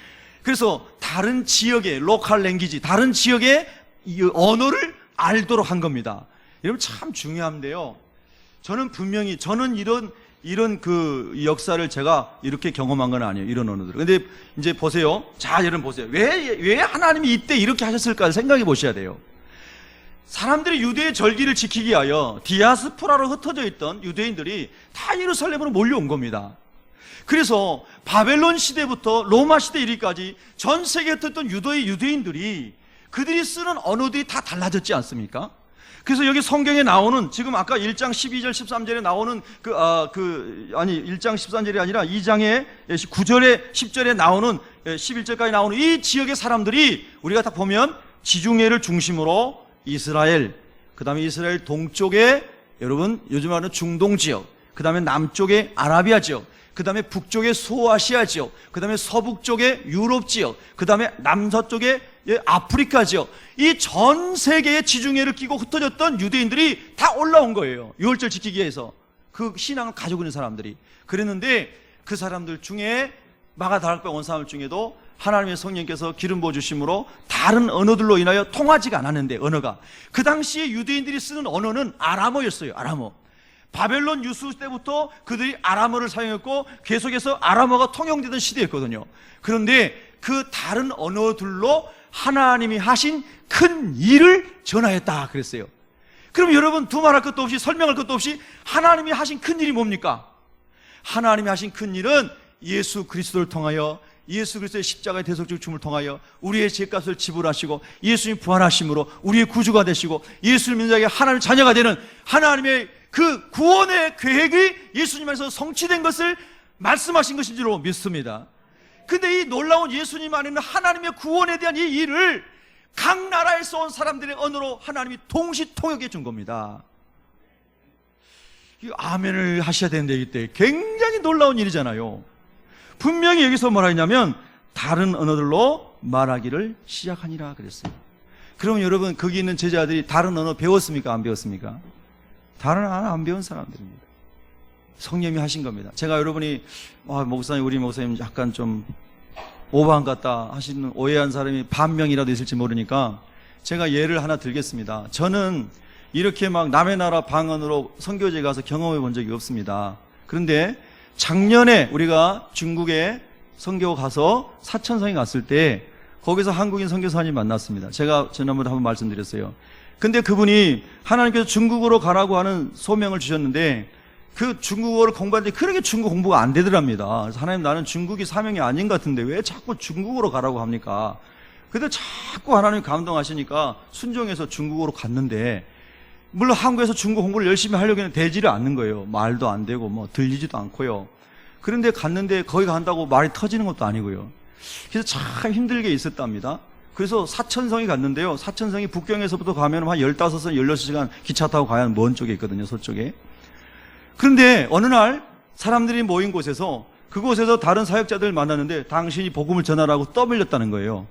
그래서 다른 지역의 로컬 랭귀지, 다른 지역의 이 언어를 알도록 한 겁니다. 여러분 참 중요한데요. 저는 이런 그 역사를 제가 이렇게 경험한 건 아니에요. 이런 언어들. 근데 이제 보세요. 자, 여러분 보세요. 왜 하나님이 이때 이렇게 하셨을까 생각해 보셔야 돼요. 사람들이 유대의 절기를 지키기 위하여 디아스포라로 흩어져 있던 유대인들이 다 예루살렘으로 몰려온 겁니다. 그래서 바벨론 시대부터 로마 시대 이르기까지 전 세계에 흩어졌던 유대인들이 그들이 쓰는 언어들이 다 달라졌지 않습니까? 그래서 여기 성경에 나오는, 지금 아까 1장 12절 13절에 나오는 1장 13절이 아니라 2장의 9절에 10절에 나오는 11절까지 나오는 이 지역의 사람들이 우리가 딱 보면 지중해를 중심으로 이스라엘, 그 다음에 이스라엘 동쪽에 여러분 요즘 말하는 중동 지역, 그 다음에 남쪽에 아라비아 지역, 그 다음에 북쪽에 소아시아 지역, 그 다음에 서북쪽에 유럽 지역, 그 다음에 남서쪽에 아프리카 지역, 이 전 세계의 지중해를 끼고 흩어졌던 유대인들이 다 올라온 거예요. 유월절 지키기 위해서. 그 신앙을 가지고 있는 사람들이. 그랬는데 그 사람들 중에 마가다락방 온 사람 중에도 하나님의 성령께서 기름 부어주심으로 다른 언어들로 인하여 통하지가 않았는데, 언어가 그 당시에 유대인들이 쓰는 언어는 아람어였어요. 아람어. 바벨론 유수 때부터 그들이 아람어를 사용했고 계속해서 아람어가 통용되던 시대였거든요. 그런데 그 다른 언어들로 하나님이 하신 큰 일을 전하였다 그랬어요. 그럼 여러분, 두말할 것도 없이 설명할 것도 없이 하나님이 하신 큰 일이 뭡니까? 하나님이 하신 큰 일은 예수 그리스도를 통하여, 예수 그리스도의 십자가의 대속적 죽음을 통하여 우리의 죄값을 지불하시고 예수님 부활하심으로 우리의 구주가 되시고 예수를 믿는 자에게 하나님의 자녀가 되는 하나님의 그 구원의 계획이 예수님 안에서 성취된 것을 말씀하신 것인 줄로 믿습니다. 근데 이 놀라운 예수님 안에 있는 하나님의 구원에 대한 이 일을 각 나라에서 온 사람들의 언어로 하나님이 동시 통역해 준 겁니다. 이 아멘을 하셔야 되는데, 이때 굉장히 놀라운 일이잖아요. 분명히 여기서 뭐라 했냐면 다른 언어들로 말하기를 시작하니라 그랬어요. 그럼 여러분, 거기 있는 제자들이 다른 언어 배웠습니까? 안 배웠습니까? 다른 언어 안 배운 사람들입니다. 성령이 하신 겁니다. 제가 여러분이 목사님, 우리 목사님 약간 좀 오버한 것 같다 하시는 오해한 사람이 반 명이라도 있을지 모르니까 제가 예를 하나 들겠습니다. 저는 이렇게 막 남의 나라 방언으로 선교지에 가서 경험해 본 적이 없습니다. 그런데 작년에 우리가 중국에 선교 가서 사천성에 갔을 때 거기서 한국인 선교사님 만났습니다. 제가 지난번에 한번 말씀드렸어요. 근데 그분이 하나님께서 중국어로 가라고 하는 소명을 주셨는데 그 중국어를 공부하는데 그렇게 중국 공부가 안 되더랍니다. 그래서 하나님, 나는 중국이 사명이 아닌 것 같은데 왜 자꾸 중국어로 가라고 합니까? 근데 자꾸 하나님 감동하시니까 순종해서 중국어로 갔는데, 물론 한국에서 중국 공부를 열심히 하려고 했는데 되지를 않는 거예요. 말도 안 되고 뭐 들리지도 않고요. 그런데 갔는데 거기 간다고 말이 터지는 것도 아니고요. 그래서 참 힘들게 있었답니다. 그래서 사천성이 갔는데요. 사천성이 북경에서부터 가면 한 15선, 16시간 기차 타고 가야 하는 먼 쪽에 있거든요. 서쪽에. 그런데 어느 날 사람들이 모인 곳에서, 그곳에서 다른 사역자들을 만났는데 당신이 복음을 전하라고 떠밀렸다는 거예요.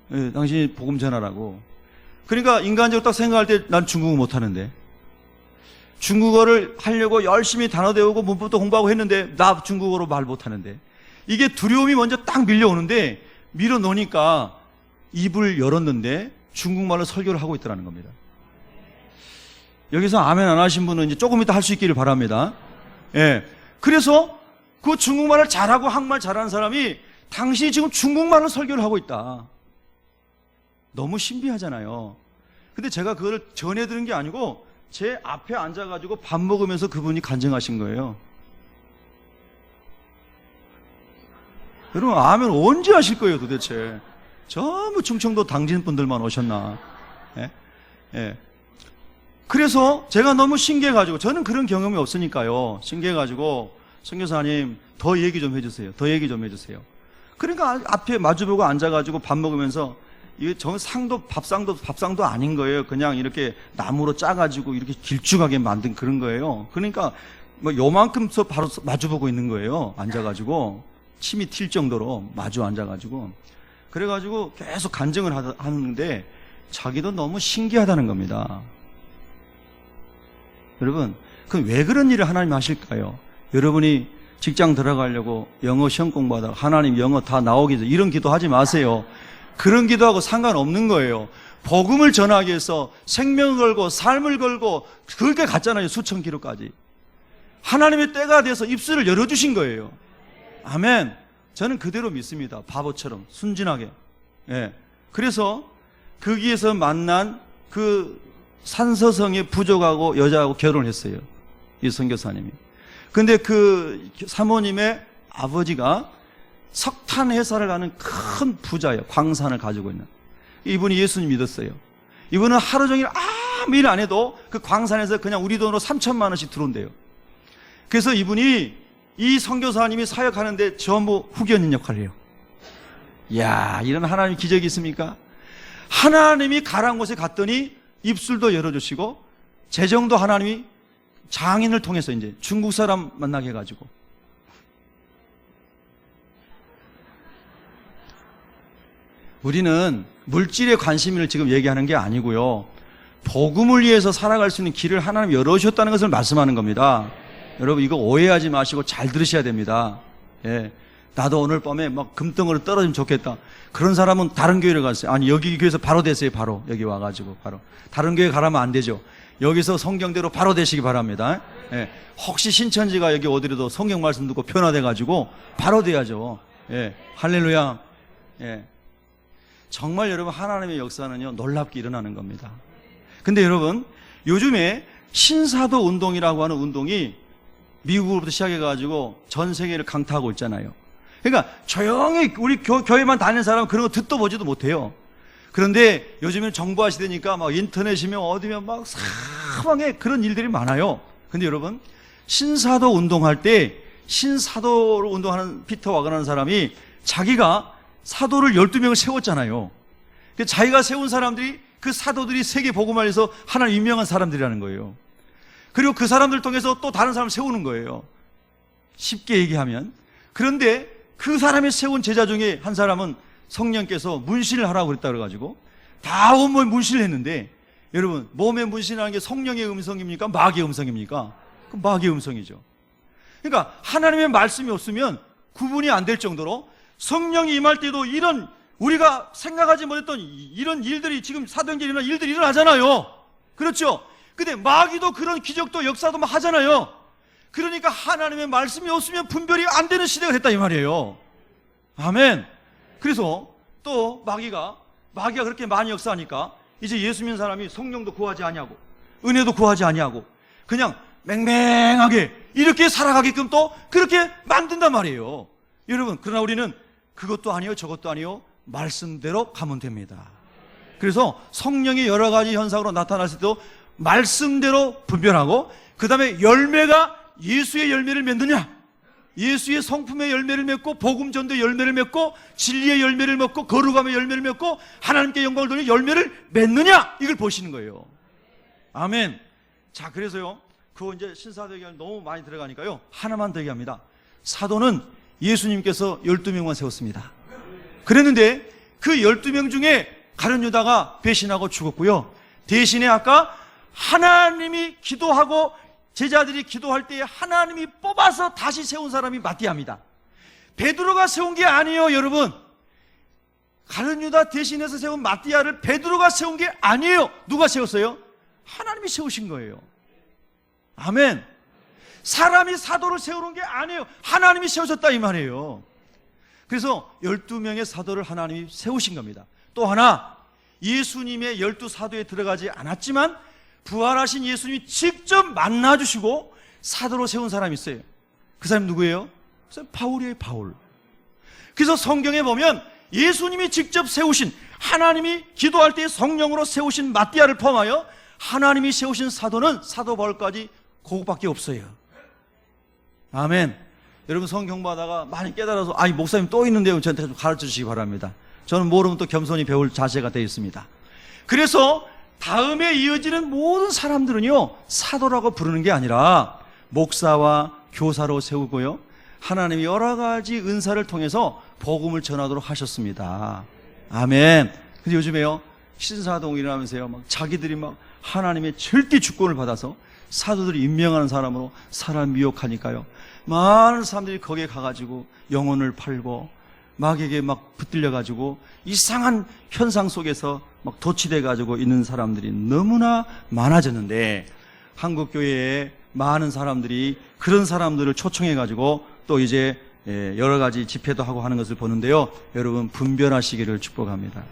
네, 당신이 복음 전하라고. 그러니까 인간적으로 딱 생각할 때 난 중국어 못하는데, 중국어를 하려고 열심히 단어 배우고 문법도 공부하고 했는데 나 중국어로 말 못하는데, 이게 두려움이 먼저 딱 밀려오는데 밀어놓으니까 입을 열었는데 중국말로 설교를 하고 있더라는 겁니다. 여기서 아멘 안 하신 분은 이제 조금 이따 할 수 있기를 바랍니다. 예. 그래서 그 중국말을 잘하고 한국말 잘하는 사람이 당신이 지금 중국말로 설교를 하고 있다. 너무 신비하잖아요. 근데 제가 그걸 전해 들은 게 아니고 제 앞에 앉아가지고 밥 먹으면서 그분이 간증하신 거예요. 여러분, 아멘 언제 하실 거예요 도대체? 전부 충청도 당진 분들만 오셨나? 예? 예. 그래서 제가 너무 신기해가지고, 저는 그런 경험이 없으니까요. 신기해가지고, 선교사님 더 얘기 좀 해주세요. 더 얘기 좀 해주세요. 그러니까 앞에 마주보고 앉아가지고 밥 먹으면서, 이게 저 밥상도 아닌 거예요. 그냥 이렇게 나무로 짜가지고 이렇게 길쭉하게 만든 그런 거예요. 그러니까 뭐 요만큼서 바로 마주보고 있는 거예요. 앉아가지고 침이 튈 정도로 마주 앉아가지고. 그래가지고 계속 간증을 하는데 자기도 너무 신기하다는 겁니다. 여러분, 그 왜 그런 일을 하나님 하실까요? 여러분이 직장 들어가려고 영어 시험 공부하다가 하나님 영어 다 나오기 전에 이런 기도 하지 마세요. 그런 기도하고 상관없는 거예요. 복음을 전하기 위해서 생명을 걸고 삶을 걸고 그렇게 갔잖아요. 수천 킬로까지. 하나님의 때가 돼서 입술을 열어주신 거예요. 아멘. 저는 그대로 믿습니다. 바보처럼 순진하게. 예. 그래서 거기에서 만난 그 산서성의 부족하고 여자하고 결혼을 했어요. 이 선교사님이. 근데 그 사모님의 아버지가 석탄 회사를 하는 큰 부자예요. 광산을 가지고 있는. 이분이 예수님 믿었어요. 이분은 하루 종일 아무 일 안 해도 그 광산에서 그냥 우리 돈으로 3천만 원씩 들어온대요. 그래서 이분이 이 선교사님이 사역하는데 전부 후견인 역할을 해요. 이야, 이런 하나님 기적이 있습니까? 하나님이 가라는 곳에 갔더니 입술도 열어주시고 재정도 하나님이 장인을 통해서 이제 중국 사람 만나게 해가지고. 우리는 물질에 관심을 지금 얘기하는 게 아니고요. 복음을 위해서 살아갈 수 있는 길을 하나님 열어주셨다는 것을 말씀하는 겁니다. 여러분, 이거 오해하지 마시고 잘 들으셔야 됩니다. 예. 나도 오늘 밤에 막 금덩어리 떨어지면 좋겠다. 그런 사람은 다른 교회를 갔어요. 아니, 여기 교회에서 바로 되세요. 바로 여기 와가지고 바로. 다른 교회 가라면 안 되죠. 여기서 성경대로 바로 되시기 바랍니다. 예. 혹시 신천지가 여기 어디라도 성경 말씀 듣고 변화돼가지고 바로 돼야죠. 예. 할렐루야. 예. 정말 여러분, 하나님의 역사는요, 놀랍게 일어나는 겁니다. 근데 여러분, 요즘에 신사도 운동이라고 하는 운동이 미국으로부터 시작해가지고 전 세계를 강타하고 있잖아요. 그러니까 조용히 우리 교회만 다니는 사람은 그런 거 듣도 보지도 못해요. 그런데 요즘에는 정보화 시대니까 막 인터넷이면 어디면 막 사방에 그런 일들이 많아요. 근데 여러분, 신사도 운동할 때 신사도로 운동하는 피터 와그라는 사람이 자기가 사도를 12명을 세웠잖아요. 자기가 세운 사람들이, 그 사도들이 세계 복음화에서 하나님 유명한 사람들이라는 거예요. 그리고 그 사람들 통해서 또 다른 사람을 세우는 거예요. 쉽게 얘기하면. 그런데 그 사람이 세운 제자 중에 한 사람은 성령께서 문신을 하라고 그랬다 그래가지고 다 온몸에 문신을 했는데, 여러분, 몸에 문신하는 게 성령의 음성입니까? 마귀의 음성입니까? 그 마귀의 음성이죠. 그러니까 하나님의 말씀이 없으면 구분이 안 될 정도로 성령이 임할 때도 이런 우리가 생각하지 못했던 이런 일들이, 지금 사도행전에 일어난 일들이 일어나잖아요. 그렇죠? 근데 마귀도 그런 기적도 역사도 막 하잖아요. 그러니까 하나님의 말씀이 없으면 분별이 안 되는 시대가 됐다 이 말이에요. 아멘. 그래서 또 마귀가 그렇게 많이 역사하니까 이제 예수 믿는 사람이 성령도 구하지 아니하고 은혜도 구하지 아니하고 그냥 맹맹하게 이렇게 살아가게끔 또 그렇게 만든단 말이에요. 여러분, 그러나 우리는 그것도 아니요 저것도 아니요 말씀대로 가면 됩니다. 그래서 성령이 여러 가지 현상으로 나타났을 때도 말씀대로 분별하고, 그 다음에 열매가 예수의 열매를 맺느냐, 예수의 성품의 열매를 맺고 복음전도의 열매를 맺고 진리의 열매를 맺고 거룩함의 열매를 맺고 하나님께 영광을 돌리는 열매를 맺느냐, 이걸 보시는 거예요. 아멘. 자, 그래서요, 그거 이제 신사도 얘기가 너무 많이 들어가니까요, 하나만 더 얘기합니다. 사도는 예수님께서 12명만 세웠습니다. 그랬는데 그 12명 중에 가룟 유다가 배신하고 죽었고요, 대신에 아까 하나님이 기도하고 제자들이 기도할 때 하나님이 뽑아서 다시 세운 사람이 마띠아입니다. 베드로가 세운 게 아니에요, 여러분. 가룟 유다 대신해서 세운 마띠아를 베드로가 세운 게 아니에요. 누가 세웠어요? 하나님이 세우신 거예요. 아멘. 사람이 사도를 세우는 게 아니에요. 하나님이 세우셨다 이 말이에요. 그래서 12명의 사도를 하나님이 세우신 겁니다. 또 하나, 예수님의 12사도에 들어가지 않았지만 부활하신 예수님이 직접 만나주시고 사도로 세운 사람이 있어요. 그 사람이 누구예요? 그 사람이 바울이에요, 바울. 그래서 성경에 보면 예수님이 직접 세우신, 하나님이 기도할 때 성령으로 세우신 마띠아를 포함하여 하나님이 세우신 사도는 사도 바울까지 그것밖에 없어요. 아멘. 여러분, 성경 공부하다가 많이 깨달아서 아니 목사님 또 있는데요, 저한테 좀 가르쳐 주시기 바랍니다. 저는 모르면 또 겸손히 배울 자세가 되어 있습니다. 그래서 다음에 이어지는 모든 사람들은요, 사도라고 부르는 게 아니라 목사와 교사로 세우고요, 하나님이 여러 가지 은사를 통해서 복음을 전하도록 하셨습니다. 아멘. 근데 요즘에요, 신사동이라면서요, 막 자기들이 막 하나님의 절대 주권을 받아서 사도들이 임명하는 사람으로 사람 미혹하니까요, 많은 사람들이 거기에 가가지고 영혼을 팔고 마귀에게 막 붙들려가지고 이상한 현상 속에서 막 도취돼가지고 있는 사람들이 너무나 많아졌는데, 한국교회에 많은 사람들이 그런 사람들을 초청해가지고 또 이제 여러 가지 집회도 하고 하는 것을 보는데요, 여러분 분별하시기를 축복합니다.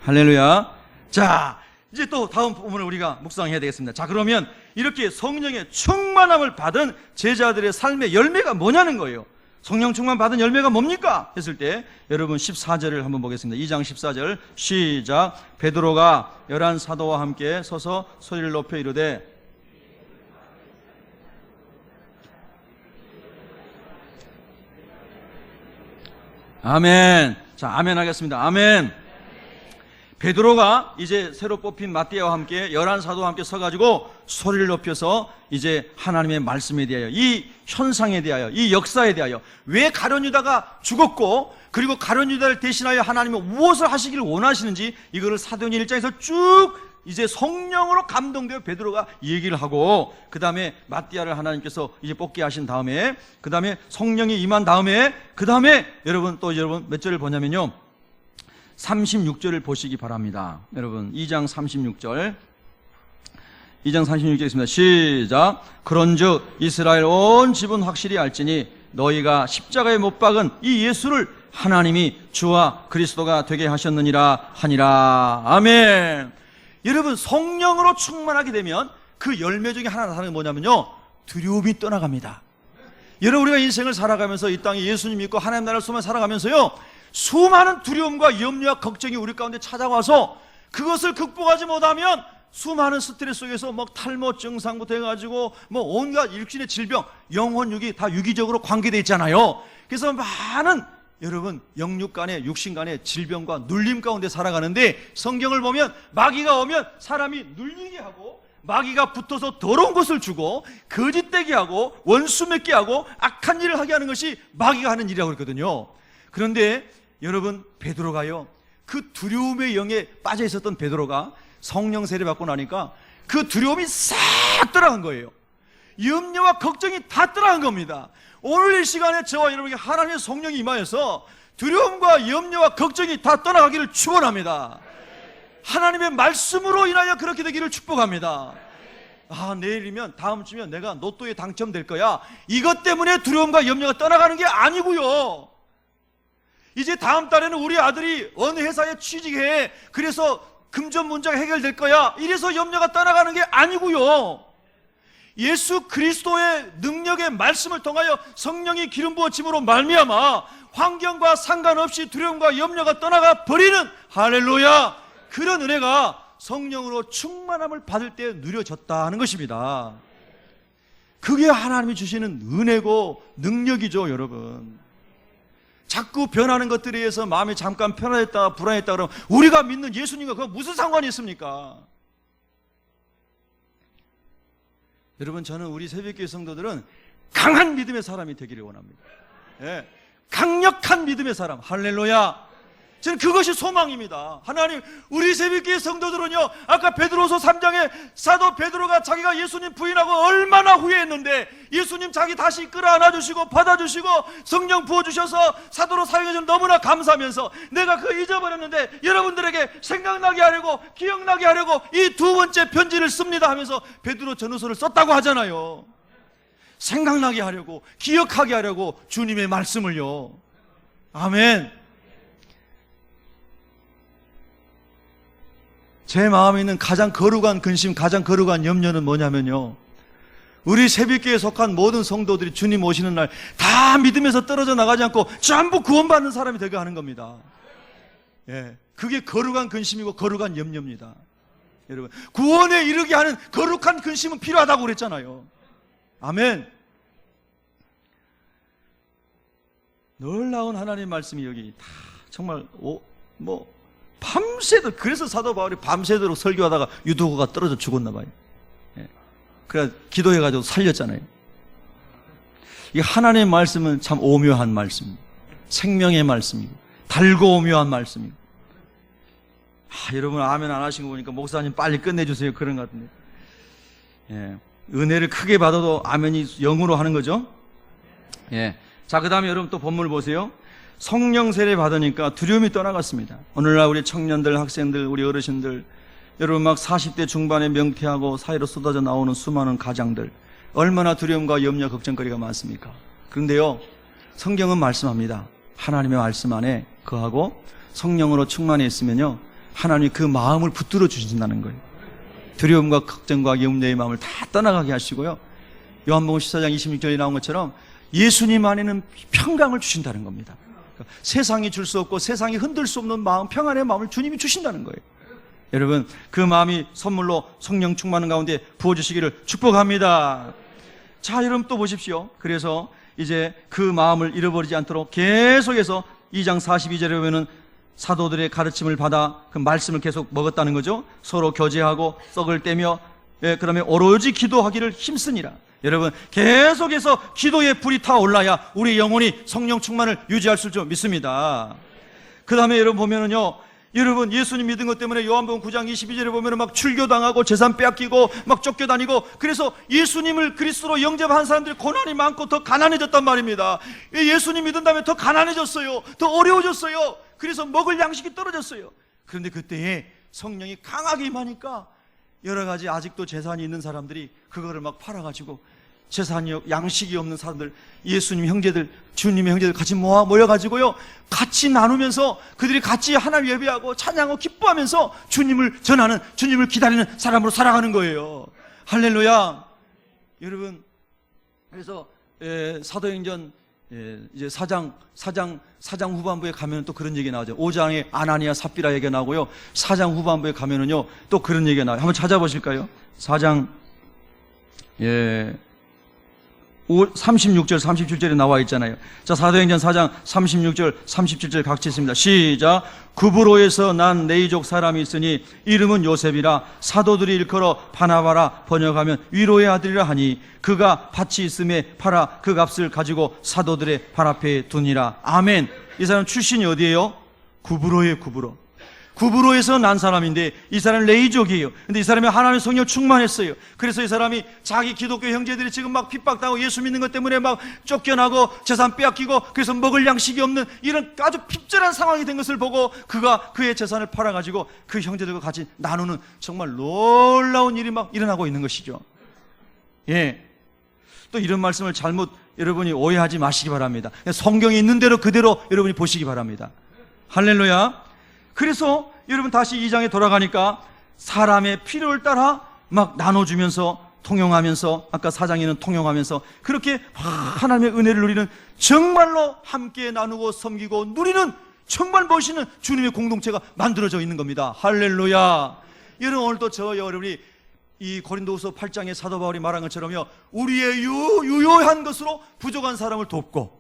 할렐루야. 자, 이제 또 다음 부분을 우리가 묵상해야 되겠습니다. 자, 그러면 이렇게 성령의 충만함을 받은 제자들의 삶의 열매가 뭐냐는 거예요. 성령 충만 받은 열매가 뭡니까? 했을 때 여러분 14절을 한번 보겠습니다. 2장 14절 시작. 베드로가 11 사도와 함께 서서 소리를 높여 이르되 아멘. 자, 아멘 하겠습니다. 아멘. 베드로가 이제 새로 뽑힌 마띠아와 함께 11 사도와 함께 서가지고 소리를 높여서 이제 하나님의 말씀에 대하여, 이 현상에 대하여, 이 역사에 대하여, 왜 가룟 유다가 죽었고 그리고 가룟 유다를 대신하여 하나님은 무엇을 하시기를 원하시는지 이거를 사도행전 1장에서 쭉 이제 성령으로 감동되어 베드로가 얘기를 하고, 그 다음에 마띠아를 하나님께서 이제 뽑게 하신 다음에, 그 다음에 성령이 임한 다음에, 그 다음에 여러분 몇 절을 보냐면요, 36절을 보시기 바랍니다. 여러분 2장 36절 있습니다. 시작. 그런즉 이스라엘 온 집은 확실히 알지니 너희가 십자가에 못 박은 이 예수를 하나님이 주와 그리스도가 되게 하셨느니라 하니라. 아멘. 여러분, 성령으로 충만하게 되면 그 열매 중에 하나 나타나는 게 뭐냐면요, 두려움이 떠나갑니다. 여러분, 우리가 인생을 살아가면서 이 땅에 예수님 믿고 하나님 나라를 소망 살아가면서요, 수많은 두려움과 염려와 걱정이 우리 가운데 찾아와서 그것을 극복하지 못하면 수많은 스트레스 속에서 탈모 증상부터 해가지고 온갖 육신의 질병, 영혼, 육이 다 유기적으로 관계되어 있잖아요. 그래서 많은 여러분 영육 간의 육신 간의 질병과 눌림 가운데 살아가는데, 성경을 보면 마귀가 오면 사람이 눌리게 하고, 마귀가 붙어서 더러운 것을 주고 거짓되게 하고 원수 맺게 하고 악한 일을 하게 하는 것이 마귀가 하는 일이라고 그랬거든요. 그런데 여러분, 베드로가요, 그 두려움의 영에 빠져 있었던 베드로가 성령 세례 받고 나니까 그 두려움이 싹 떠나간 거예요. 염려와 걱정이 다 떠나간 겁니다. 오늘 이 시간에 저와 여러분에게 하나님의 성령이 임하여서 두려움과 염려와 걱정이 다 떠나가기를 축원합니다. 하나님의 말씀으로 인하여 그렇게 되기를 축복합니다. 내일이면, 다음 주면 내가 로또에 당첨될 거야, 이것 때문에 두려움과 염려가 떠나가는 게 아니고요. 이제 다음 달에는 우리 아들이 어느 회사에 취직해, 그래서 금전 문제가 해결될 거야, 이래서 염려가 떠나가는 게 아니고요. 예수 그리스도의 능력의 말씀을 통하여 성령이 기름 부어짐으로 말미암아 환경과 상관없이 두려움과 염려가 떠나가 버리는, 할렐루야, 그런 은혜가 성령으로 충만함을 받을 때 누려졌다는 것입니다. 그게 하나님이 주시는 은혜고 능력이죠. 여러분, 자꾸 변하는 것들에 의해서 마음이 잠깐 편안했다가 불안했다 그러면 우리가 믿는 예수님과 그거 무슨 상관이 있습니까? 여러분, 저는 우리 새벽교회 성도들은 강한 믿음의 사람이 되기를 원합니다. 예, 강력한 믿음의 사람, 할렐루야. 저는 그것이 소망입니다. 하나님, 우리 새벽교회 성도들은요, 아까 베드로서 3장에 사도 베드로가 자기가 예수님 부인하고 얼마나 후회했는데 예수님 자기 다시 끌어안아주시고 받아주시고 성령 부어주셔서 사도로 사용해주셔서 너무나 감사하면서 내가 그거 잊어버렸는데 여러분들에게 생각나게 하려고, 기억나게 하려고 이 두 번째 편지를 씁니다 하면서 베드로 전후서를 썼다고 하잖아요. 생각나게 하려고, 기억하게 하려고 주님의 말씀을요. 아멘. 제 마음에 있는 가장 거룩한 근심, 가장 거룩한 염려는 뭐냐면요, 우리 새벽교회에 속한 모든 성도들이 주님 오시는 날 다 믿음에서 떨어져 나가지 않고 전부 구원받는 사람이 되게 하는 겁니다. 예, 그게 거룩한 근심이고 거룩한 염려입니다. 여러분, 구원에 이르게 하는 거룩한 근심은 필요하다고 그랬잖아요. 아멘. 놀라운 하나님의 말씀이 여기 다 정말 밤새도록, 그래서 사도 바울이 밤새도록 설교하다가 유도구가 떨어져 죽었나 봐요. 예. 그래서 기도해가지고 살렸잖아요. 이 하나님의 말씀은 참 오묘한 말씀입니다. 생명의 말씀이고 달고 오묘한 말씀이고. 여러분 아멘 안 하신 거 보니까 목사님 빨리 끝내주세요, 그런 것 같은데. 예. 은혜를 크게 받아도 아멘이 영으로 하는 거죠. 예. 자, 그 다음에 여러분 또 본문을 보세요. 성령 세례 받으니까 두려움이 떠나갔습니다. 오늘날 우리 청년들, 학생들, 우리 어르신들, 여러분 막 40대 중반에 명퇴하고 사회로 쏟아져 나오는 수많은 가장들, 얼마나 두려움과 염려, 걱정거리가 많습니까? 그런데요, 성경은 말씀합니다. 하나님의 말씀 안에 거하고 성령으로 충만해 있으면요, 하나님이 그 마음을 붙들어 주신다는 거예요. 두려움과 걱정과 염려의 마음을 다 떠나가게 하시고요, 요한복음 14장 26절에 나온 것처럼 예수님 안에는 평강을 주신다는 겁니다. 세상이 줄 수 없고 세상이 흔들 수 없는 마음, 평안의 마음을 주님이 주신다는 거예요. 여러분, 그 마음이 선물로 성령 충만한 가운데 부어주시기를 축복합니다. 자, 여러분 또 보십시오. 그래서 이제 그 마음을 잃어버리지 않도록 계속해서 2장 42절에 보면은 사도들의 가르침을 받아 그 말씀을 계속 먹었다는 거죠. 서로 교제하고 썩을 떼며, 그 다음에 오로지 기도하기를 힘쓰니라. 여러분, 계속해서 기도의 불이 타올라야 우리 영혼이 성령 충만을 유지할 수 있을 줄 믿습니다. 그 다음에 여러분 보면은요, 여러분, 예수님 믿은 것 때문에 요한복음 9장 22절에 보면 막 출교당하고 재산 빼앗기고 막 쫓겨다니고, 그래서 예수님을 그리스도로 영접한 사람들이 고난이 많고 더 가난해졌단 말입니다. 예수님 믿은 다음에 더 가난해졌어요. 더 어려워졌어요. 그래서 먹을 양식이 떨어졌어요. 그런데 그때에 성령이 강하게 임하니까 여러 가지 아직도 재산이 있는 사람들이 그거를 막 팔아가지고, 재산이 양식이 없는 사람들, 예수님 형제들, 주님의 형제들 같이 모여가지고요, 같이 나누면서 그들이 같이 하나님 예배하고 찬양하고 기뻐하면서 주님을 전하는, 주님을 기다리는 사람으로 살아가는 거예요. 할렐루야. 여러분, 그래서 사도행전 이제 사장 후반부에 가면 또 그런 얘기 나오죠. 5장에 아나니아 삽비라 얘기가 나오고요, 4장 후반부에 가면은요 또 그런 얘기가 나와요. 한번 찾아보실까요? 4장 36절 37절에 나와 있잖아요. 자, 사도행전 4장 36절 37절 같이 있습니다. 시작. 구브로에서 난 네이족 사람이 있으니 이름은 요셉이라, 사도들이 일컬어 바나바라 번역하면 위로의 아들이라 하니, 그가 밭이 있음에 팔아 그 값을 가지고 사도들의 발 앞에 두니라. 아멘. 이 사람 출신이 어디예요? 구브로예요. 구브로에서 난 사람인데 이 사람은 레이족이에요. 근데 이 사람이 하나님의 성령 충만했어요. 그래서 이 사람이 자기 기독교 형제들이 지금 막 핍박당하고 예수 믿는 것 때문에 막 쫓겨나고 재산 빼앗기고, 그래서 먹을 양식이 없는 이런 아주 핍절한 상황이 된 것을 보고 그가 그의 재산을 팔아가지고 그 형제들과 같이 나누는 정말 놀라운 일이 막 일어나고 있는 것이죠. 또 이런 말씀을 잘못 여러분이 오해하지 마시기 바랍니다. 성경에 있는 대로 그대로 여러분이 보시기 바랍니다. 할렐루야. 그래서 여러분 다시 2장에 돌아가니까 사람의 필요를 따라 막 나눠주면서 통용하면서, 아까 4장에는 통용하면서 그렇게 하나님의 은혜를 누리는, 정말로 함께 나누고 섬기고 누리는 정말 멋있는 주님의 공동체가 만들어져 있는 겁니다. 할렐루야. 여러분, 오늘도 저와 여러분이 이 고린도후서 8장에 사도 바울이 말한 것처럼요, 우리의 유효한 것으로 부족한 사람을 돕고,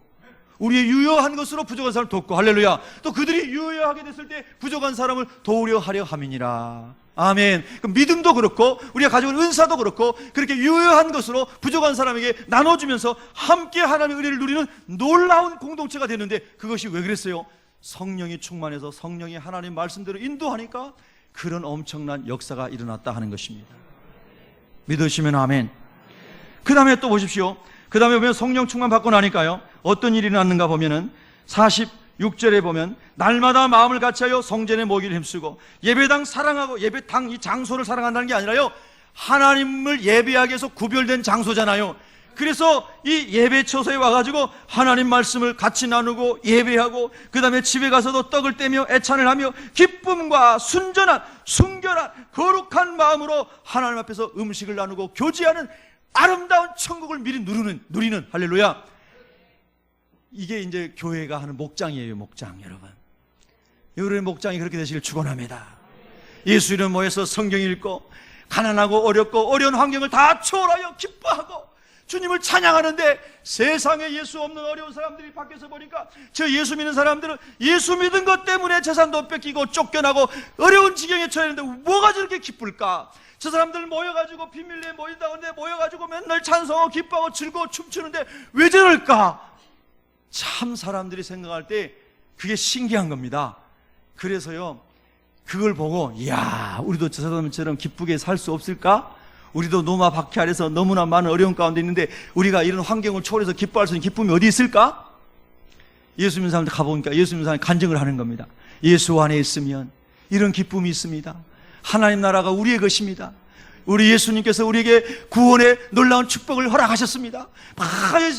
우리의 유효한 것으로 부족한 사람을 돕고, 할렐루야. 또 그들이 유효하게 됐을 때 부족한 사람을 도우려 하려 함이니라. 아멘. 그럼 믿음도 그렇고 우리가 가지고 있는 은사도 그렇고 그렇게 유효한 것으로 부족한 사람에게 나눠주면서 함께 하나님의 은혜를 누리는 놀라운 공동체가 되는데, 그것이 왜 그랬어요? 성령이 충만해서 성령이 하나님 말씀대로 인도하니까 그런 엄청난 역사가 일어났다 하는 것입니다. 믿으시면 아멘. 그 다음에 또 보십시오. 그 다음에 보면 성령 충만 받고 나니까요, 어떤 일이 일어났는가 보면은 46절에 보면, 날마다 마음을 같이하여 성전에 모이기를 힘쓰고, 예배당 사랑하고, 예배당 이 장소를 사랑한다는 게 아니라요, 하나님을 예배하기 위해서 구별된 장소잖아요. 그래서 이 예배처소에 와가지고 하나님 말씀을 같이 나누고 예배하고, 그 다음에 집에 가서도 떡을 떼며 애찬을 하며 기쁨과 순전한 순결한 거룩한 마음으로 하나님 앞에서 음식을 나누고 교제하는 아름다운 천국을 미리 누리는 할렐루야. 이게 이제 교회가 하는 목장이에요. 목장. 여러분, 여러분의 목장이 그렇게 되시길 축원합니다. 예수 이름 모여서 성경 읽고, 가난하고 어렵고 어려운 환경을 다 초월하여 기뻐하고 주님을 찬양하는데, 세상에 예수 없는 어려운 사람들이 밖에서 보니까 저 예수 믿는 사람들은 예수 믿은 것 때문에 재산도 뺏기고 쫓겨나고 어려운 지경에 처했는데 뭐가 저렇게 기쁠까? 저 사람들 모여가지고 비밀리에 모인다는데 모여가지고 맨날 찬송하고 기뻐하고 즐거워 춤추는데 왜 저럴까? 참 사람들이 생각할 때 그게 신기한 겁니다. 그래서요, 그걸 보고 이야, 우리도 저 사람처럼 기쁘게 살 수 없을까? 우리도 노마 박해 아래서 너무나 많은 어려운 가운데 있는데 우리가 이런 환경을 초월해서 기뻐할 수 있는 기쁨이 어디 있을까? 예수 믿는 사람들 가보니까 예수 믿는 사람이 간증을 하는 겁니다. 예수 안에 있으면 이런 기쁨이 있습니다. 하나님 나라가 우리의 것입니다. 우리 예수님께서 우리에게 구원의 놀라운 축복을 허락하셨습니다.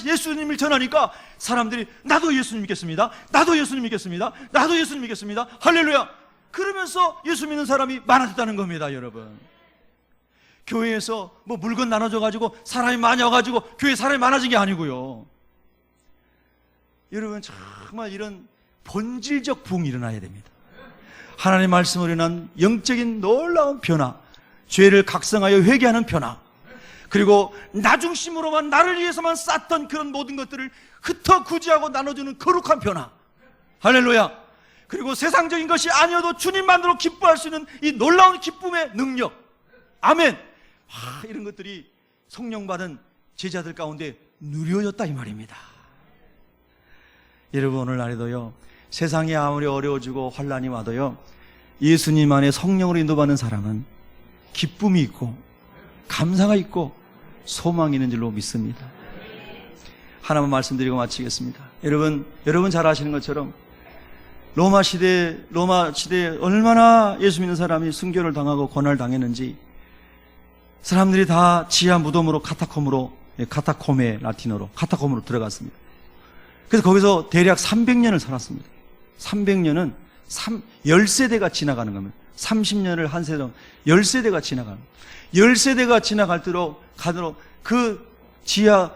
예수님을 전하니까 사람들이 나도 예수님 믿겠습니다. 나도 예수님 믿겠습니다. 나도 예수님 믿겠습니다. 할렐루야. 그러면서 예수 믿는 사람이 많아졌다는 겁니다. 여러분, 교회에서 뭐 물건 나눠줘가지고 사람이 많이 와가지고 교회 사람이 많아진 게 아니고요. 여러분, 정말 이런 본질적 부흥이 일어나야 됩니다. 하나님의 말씀으로 인한 영적인 놀라운 변화, 죄를 각성하여 회개하는 변화, 그리고 나 중심으로만 나를 위해서만 쌓던 그런 모든 것들을 흩어 구제하고 나눠주는 거룩한 변화, 할렐루야. 그리고 세상적인 것이 아니어도 주님만으로 기뻐할 수 있는 이 놀라운 기쁨의 능력, 아멘. 이런 것들이 성령 받은 제자들 가운데 누려졌다 이 말입니다. 여러분, 오늘날에도요, 세상이 아무리 어려워지고 환란이 와도요, 예수님 안에 성령으로 인도받는 사람은 기쁨이 있고 감사가 있고 소망이 있는 줄로 믿습니다. 하나만 말씀드리고 마치겠습니다. 여러분 잘 아시는 것처럼 로마 시대에 얼마나 예수 믿는 사람이 순교를 당하고 고난을 당했는지 사람들이 다 지하 무덤으로 카타콤에 라틴어로 카타콤으로 들어갔습니다. 그래서 거기서 대략 300년을 살았습니다. 300년은 10세대가 지나가는 겁니다. 30년을 한 세대, 10세대가 지나가는 겁니다. 10세대가 지나가도록 그 지하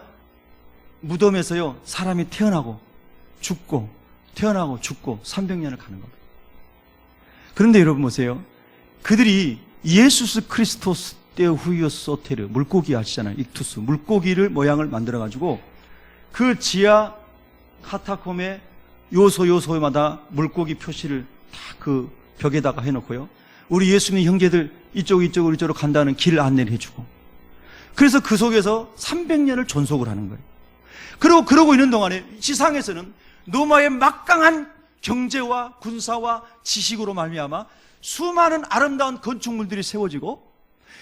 무덤에서요, 사람이 태어나고 죽고 300년을 가는 겁니다. 그런데 여러분 보세요. 그들이 예수스 크리스토스 때 후이오스 소테르, 물고기 아시잖아요. 익투스, 물고기를 모양을 만들어가지고 그 지하 카타콤의 요소마다 물고기 표시를 다 그 벽에다가 해놓고요. 우리 예수님 형제들 이쪽으로 간다는 길 안내를 해주고, 그래서 그 속에서 300년을 존속을 하는 거예요. 그리고 그러고 있는 동안에 지상에서는 로마의 막강한 경제와 군사와 지식으로 말미암아 수많은 아름다운 건축물들이 세워지고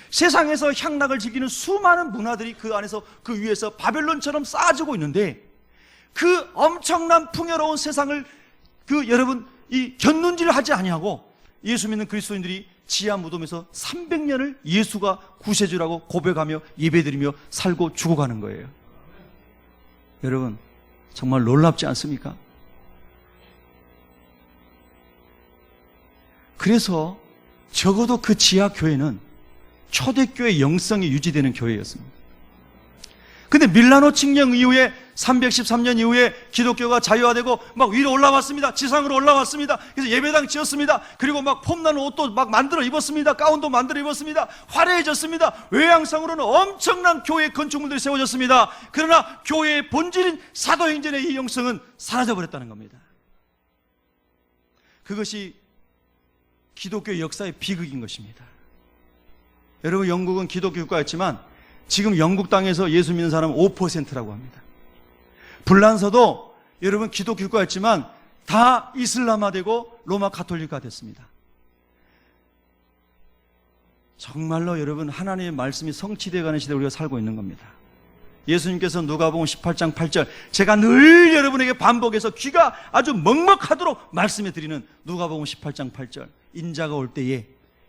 세상에서 향락을 즐기는 수많은 문화들이 그 안에서 그 위에서 바벨론처럼 쌓아지고 있는데, 그 엄청난 풍요로운 세상을 여러분 견눈질을 하지 아니하고 예수 믿는 그리스도인들이 지하 무덤에서 300년을 예수가 구세주라고 고백하며 예배드리며 살고 죽어가는 거예요. 여러분 정말 놀랍지 않습니까? 그래서 적어도 그 지하 교회는 초대교회 영성이 유지되는 교회였습니다. 근데 밀라노 칙령 이후에 313년 이후에 기독교가 자유화되고 막 위로 올라왔습니다. 지상으로 올라왔습니다. 그래서 예배당 지었습니다. 그리고 막 폼나는 옷도 막 만들어 입었습니다. 가운도 만들어 입었습니다. 화려해졌습니다. 외양상으로는 엄청난 교회 건축물들이 세워졌습니다. 그러나 교회의 본질인 사도행전의 이 영성은 사라져버렸다는 겁니다. 그것이 기독교 역사의 비극인 것입니다. 여러분, 영국은 기독교 국가였지만 지금 영국 땅에서 예수 믿는 사람은 5%라고 합니다. 불란서도 여러분 기독교 국가였지만 다 이슬람화되고 로마 가톨릭화 됐습니다. 정말로 여러분 하나님의 말씀이 성취되어가는 시대에 우리가 살고 있는 겁니다. 예수님께서 누가복음 18장 8절, 제가 늘 여러분에게 반복해서 귀가 아주 먹먹하도록 말씀해 드리는 누가복음 18장 8절, 인자가 올 때에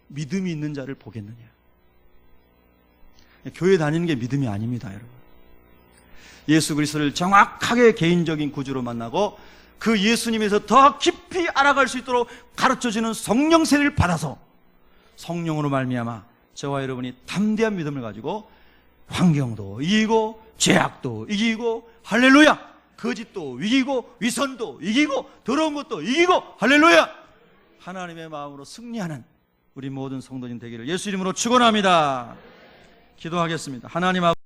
믿음이 있는 자를 보겠느냐. 교회 다니는 게 믿음이 아닙니다, 여러분. 예수 그리스도를 정확하게 개인적인 구주로 만나고 그 예수님에서 더 깊이 알아갈 수 있도록 가르쳐주는 성령 세례를 받아서 성령으로 말미암아 저와 여러분이 담대한 믿음을 가지고 환경도 이기고 죄악도 이기고 할렐루야, 거짓도 이기고 위선도 이기고 더러운 것도 이기고 할렐루야, 하나님의 마음으로 승리하는 우리 모든 성도님 되기를 예수 이름으로 축원합니다. 기도하겠습니다. 하나님 아버지,